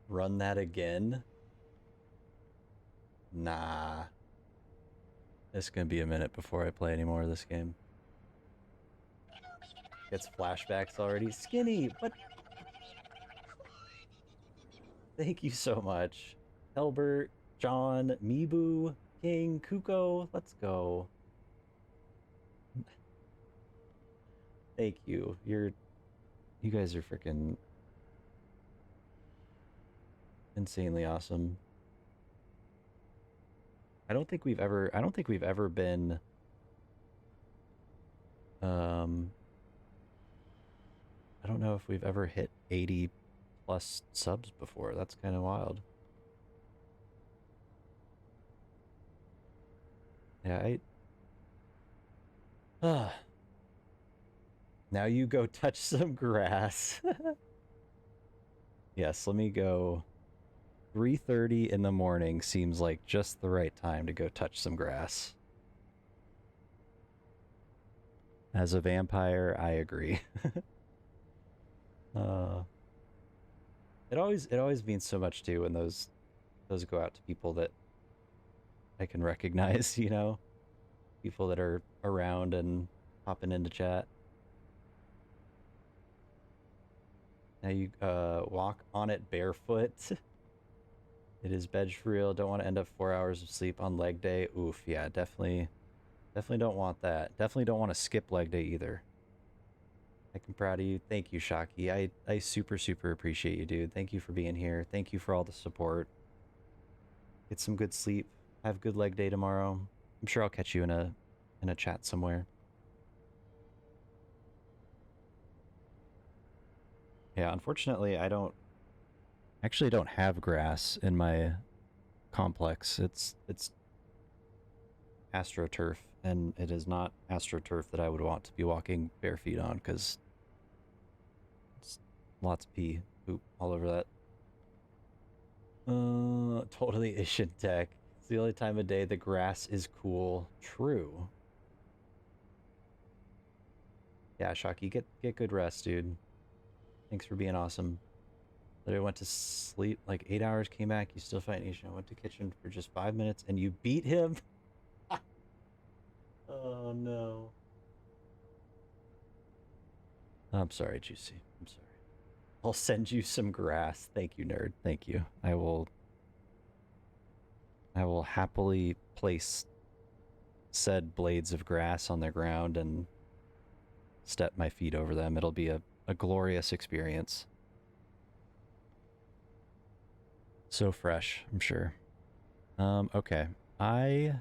Run that again? Nah. It's gonna be a minute before I play any more of this game. Gets flashbacks already. Skinny, but thank you so much. Helbert, John, Mibu, King, Kuko, let's go. Thank you. You guys are freaking insanely awesome. I don't think we've ever been I don't know if we've ever hit 80 plus subs before. That's kind of wild. Yeah, now you go touch some grass. Yes, let me go. 3:30 in the morning seems like just the right time to go touch some grass. As a vampire, I agree. It always means so much too when those go out to people that I can recognize, you know? People that are around and popping into chat. Now you walk on it barefoot. It is veg for real. Don't want to end up 4 hours of sleep on leg day. Oof, yeah, definitely don't want that. Definitely don't want to skip leg day either. I'm proud of you. Thank you, Shocky. I super appreciate you, dude. Thank you for being here. Thank you for all the support. Get some good sleep. Have a good leg day tomorrow. I'm sure I'll catch you in a chat somewhere. Yeah, unfortunately, I don't have grass in my complex. It's AstroTurf, and it is not AstroTurf that I would want to be walking bare feet on, because it's lots of pee, poop all over that. Totally Isshin tech. It's the only time of day the grass is cool. True. Yeah, Shocky, get good rest, dude. Thanks for being awesome. Literally went to sleep like 8 hours, came back, you still fighting Isshin. I went to kitchen for just 5 minutes and you beat him? Oh no. I'm sorry, Juicy. I'm sorry. I'll send you some grass. Thank you, nerd. Thank you. I will happily place said blades of grass on the ground and step my feet over them. It'll be a glorious experience. So fresh, I'm sure. Okay. I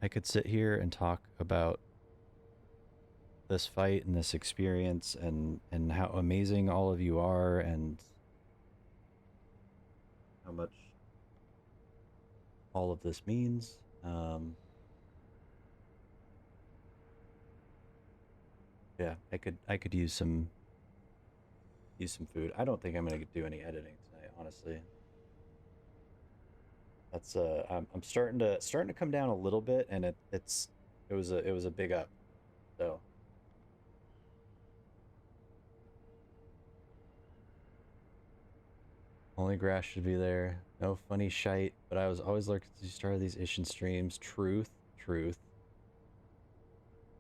could sit here and talk about this fight and this experience and how amazing all of you are and how much all of this means. Yeah, I could use some food. I don't think I'm gonna do any editing tonight, honestly. That's I'm starting to come down a little bit, and it was a big up. So Only grass should be there. No funny shite, but I was always lurking to start these Isshin streams. Truth, truth.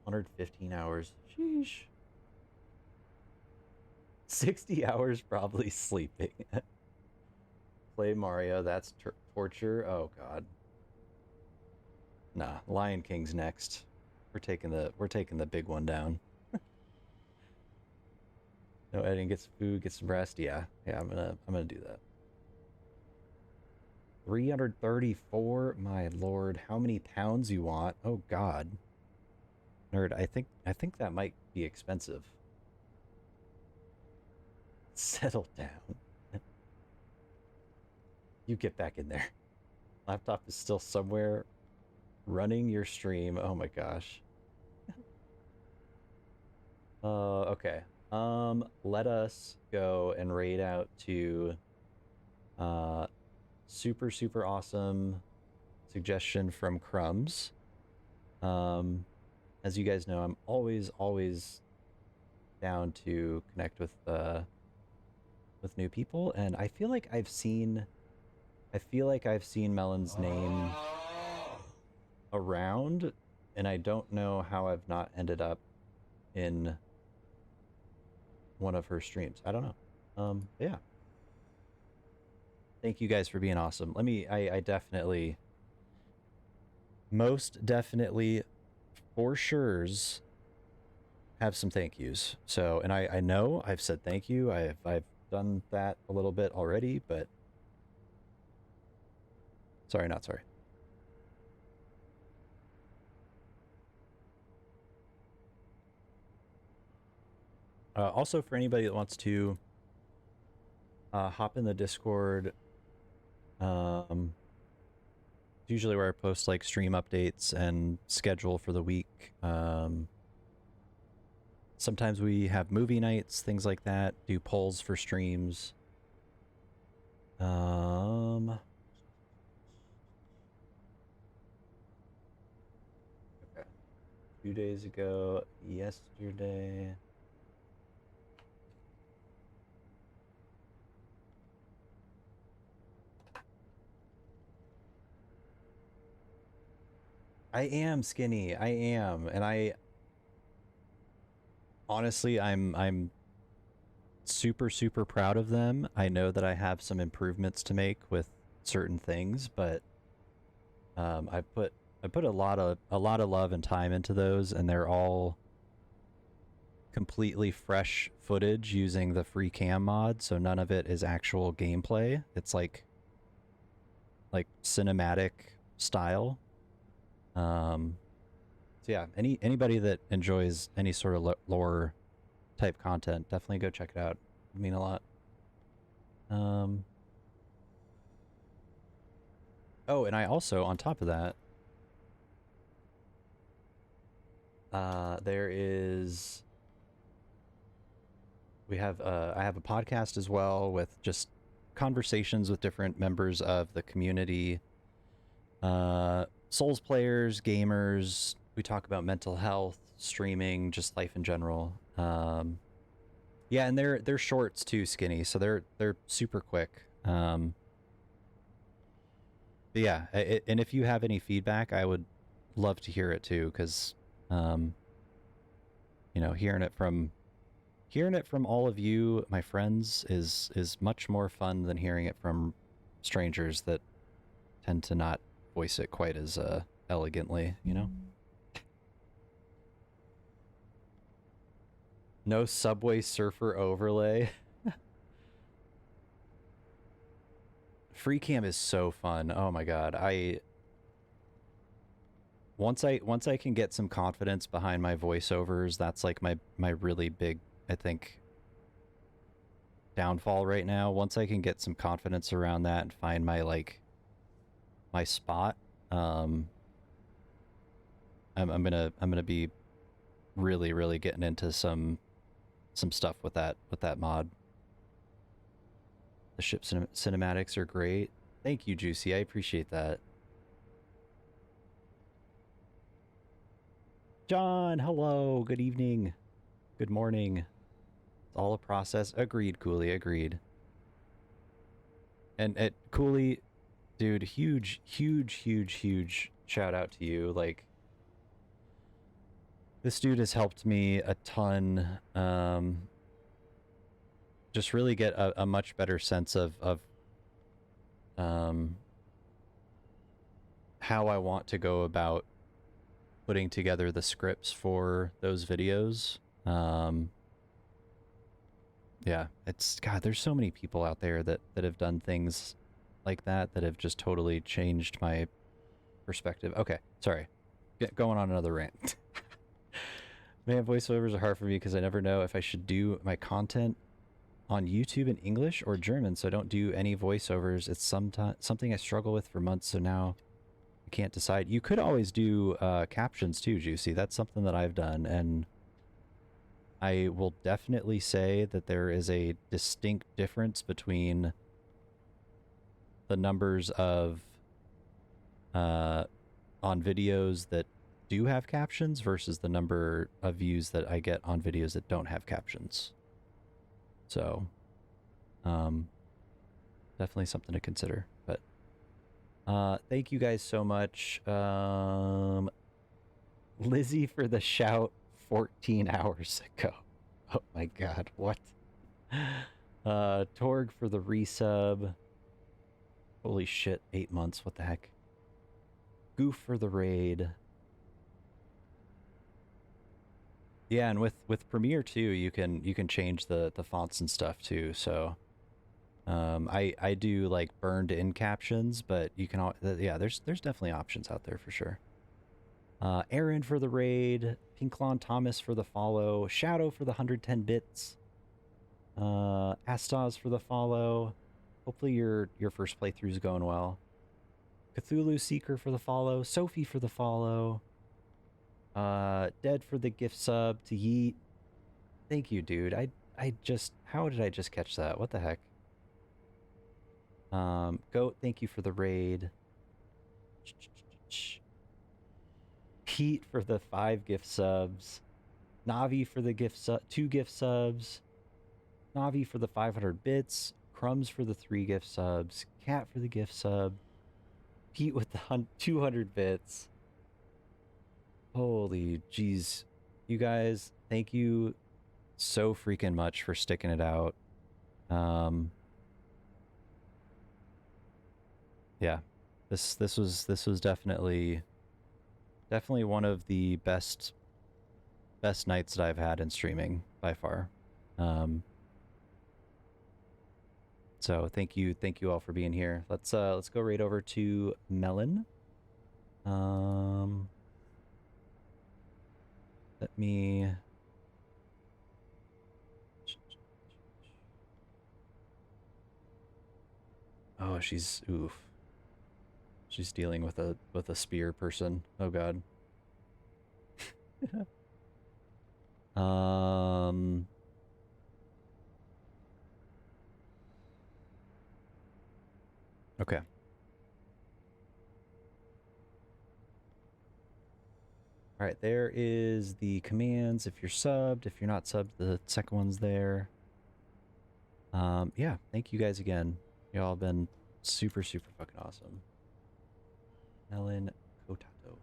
115 hours. Sheesh. 60 hours probably sleeping. Play Mario, that's torture. Oh god. Nah, Lion King's next. We're taking the big one down. No editing, get some food, get some rest. Yeah, I'm gonna do that. 334, my lord, how many pounds you want? Oh god. Nerd, I think that might be expensive. Settle down. You get back in there. Laptop is still somewhere running your stream. Oh my gosh. Okay. Let us go and raid out to super awesome suggestion from Crumbs. As you guys know, I'm always down to connect with new people, and I feel like I've seen Melon's name around, and I don't know how I've not ended up in one of her streams. I don't know. Yeah. Thank you guys for being awesome. I definitely, most definitely, for sure's have some thank yous. So, and I know I've said thank you. I've done that a little bit already, but sorry, not sorry. Also, for anybody that wants to hop in the Discord, usually where I post like stream updates and schedule for the week. Sometimes we have movie nights, things like that. Do polls for streams. Okay. 2 days ago, yesterday. I am skinny. I am, and I honestly, I'm super proud of them. I know that I have some improvements to make with certain things, but I put a lot of love and time into those, and they're all completely fresh footage using the free cam mod, so none of it is actual gameplay. It's like cinematic style. So yeah, anybody that enjoys any sort of lore type content, definitely go check it out. It'd mean a lot. Oh, and I also, on top of that, I have a podcast as well with just conversations with different members of the community. Souls players, gamers. We talk about mental health, streaming, just life in general. Yeah, and they're shorts too, Skinny, so they're super quick. But yeah, and if you have any feedback, I would love to hear it too, because you know, hearing it from all of you, my friends, is much more fun than hearing it from strangers that tend to not voice it quite as elegantly, you know? No Subway Surfer overlay. Free cam is so fun. Oh my god. Once I can get some confidence behind my voiceovers, that's like my really big, I think, downfall right now. Once I can get some confidence around that and find my spot, I'm gonna be really getting into some stuff with that mod. The ship cinematics are great. Thank you, Juicy. I appreciate that. John, hello. Good evening. Good morning. It's all a process. Agreed, Cooley. Agreed. And at Cooley, dude, huge shout out to you. Like, this dude has helped me a ton. Just really get a much better sense of how I want to go about putting together the scripts for those videos. Yeah, it's God, there's so many people out there that have done things like that have just totally changed my perspective. Okay, sorry. Going on another rant. Man, voiceovers are hard for me because I never know if I should do my content on YouTube in English or German, so I don't do any voiceovers. It's something I struggle with for months, so now I can't decide. You could always do captions too, Juicy. That's something that I've done, and I will definitely say that there is a distinct difference between the numbers of on videos that do have captions versus the number of views that I get on videos that don't have captions. So, definitely something to consider. But thank you guys so much. Lizzie for the shout 14 hours ago. Oh my god, what? Torg for the resub. Holy shit, 8 months, what the heck? Goof for the raid. Yeah, and with Premiere too, you can change the fonts and stuff too. So, I do like burned in captions, but you can yeah, there's definitely options out there for sure. Aaron for the raid, Pinklon Thomas for the follow, Shadow for the 110 bits, Astaz for the follow. Hopefully your first playthrough is going well. Cthulhu Seeker for the follow, Sophie for the follow. Dead for the gift sub to Yeet. Thank you, dude. I just, how did I just catch that? What the heck? Goat, thank you for the raid. Pete for the 5 gift subs. Navi for the 2 gift subs. Navi for the 500 bits. Crumbs for the 3 gift subs. Cat for the gift sub. Pete with the 200 bits. Holy jeez. You guys, thank you so freaking much for sticking it out. Yeah. This was definitely one of the best nights that I've had in streaming by far. So thank you all for being here. Let's go right over to Melon. Let me Oh, she's oof. She's dealing with a spear person. Oh god. Okay. All right, there is the commands if you're subbed. If you're not subbed, the second one's there. Yeah, thank you guys again. Y'all have been super fucking awesome. Ellen Kotato.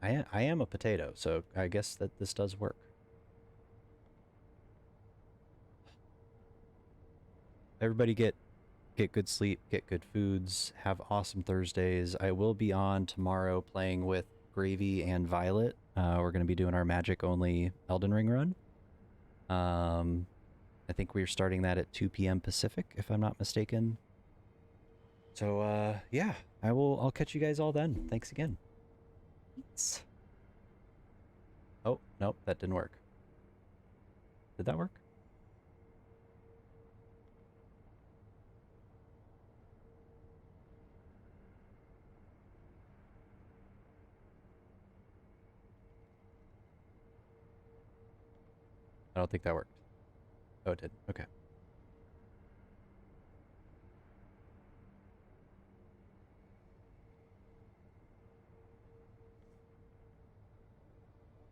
I am a potato, so I guess that this does work. Everybody get good sleep, get good foods, have awesome Thursdays. I will be on tomorrow playing with Gravy and Violet. We're going to be doing our magic only Elden Ring run. I think we're starting that at 2 p.m. Pacific, if I'm not mistaken. So, yeah, I'll catch you guys all then. Thanks again. Thanks. Oh, nope, that didn't work. Did that work? I don't think that worked. Oh, it did. Okay.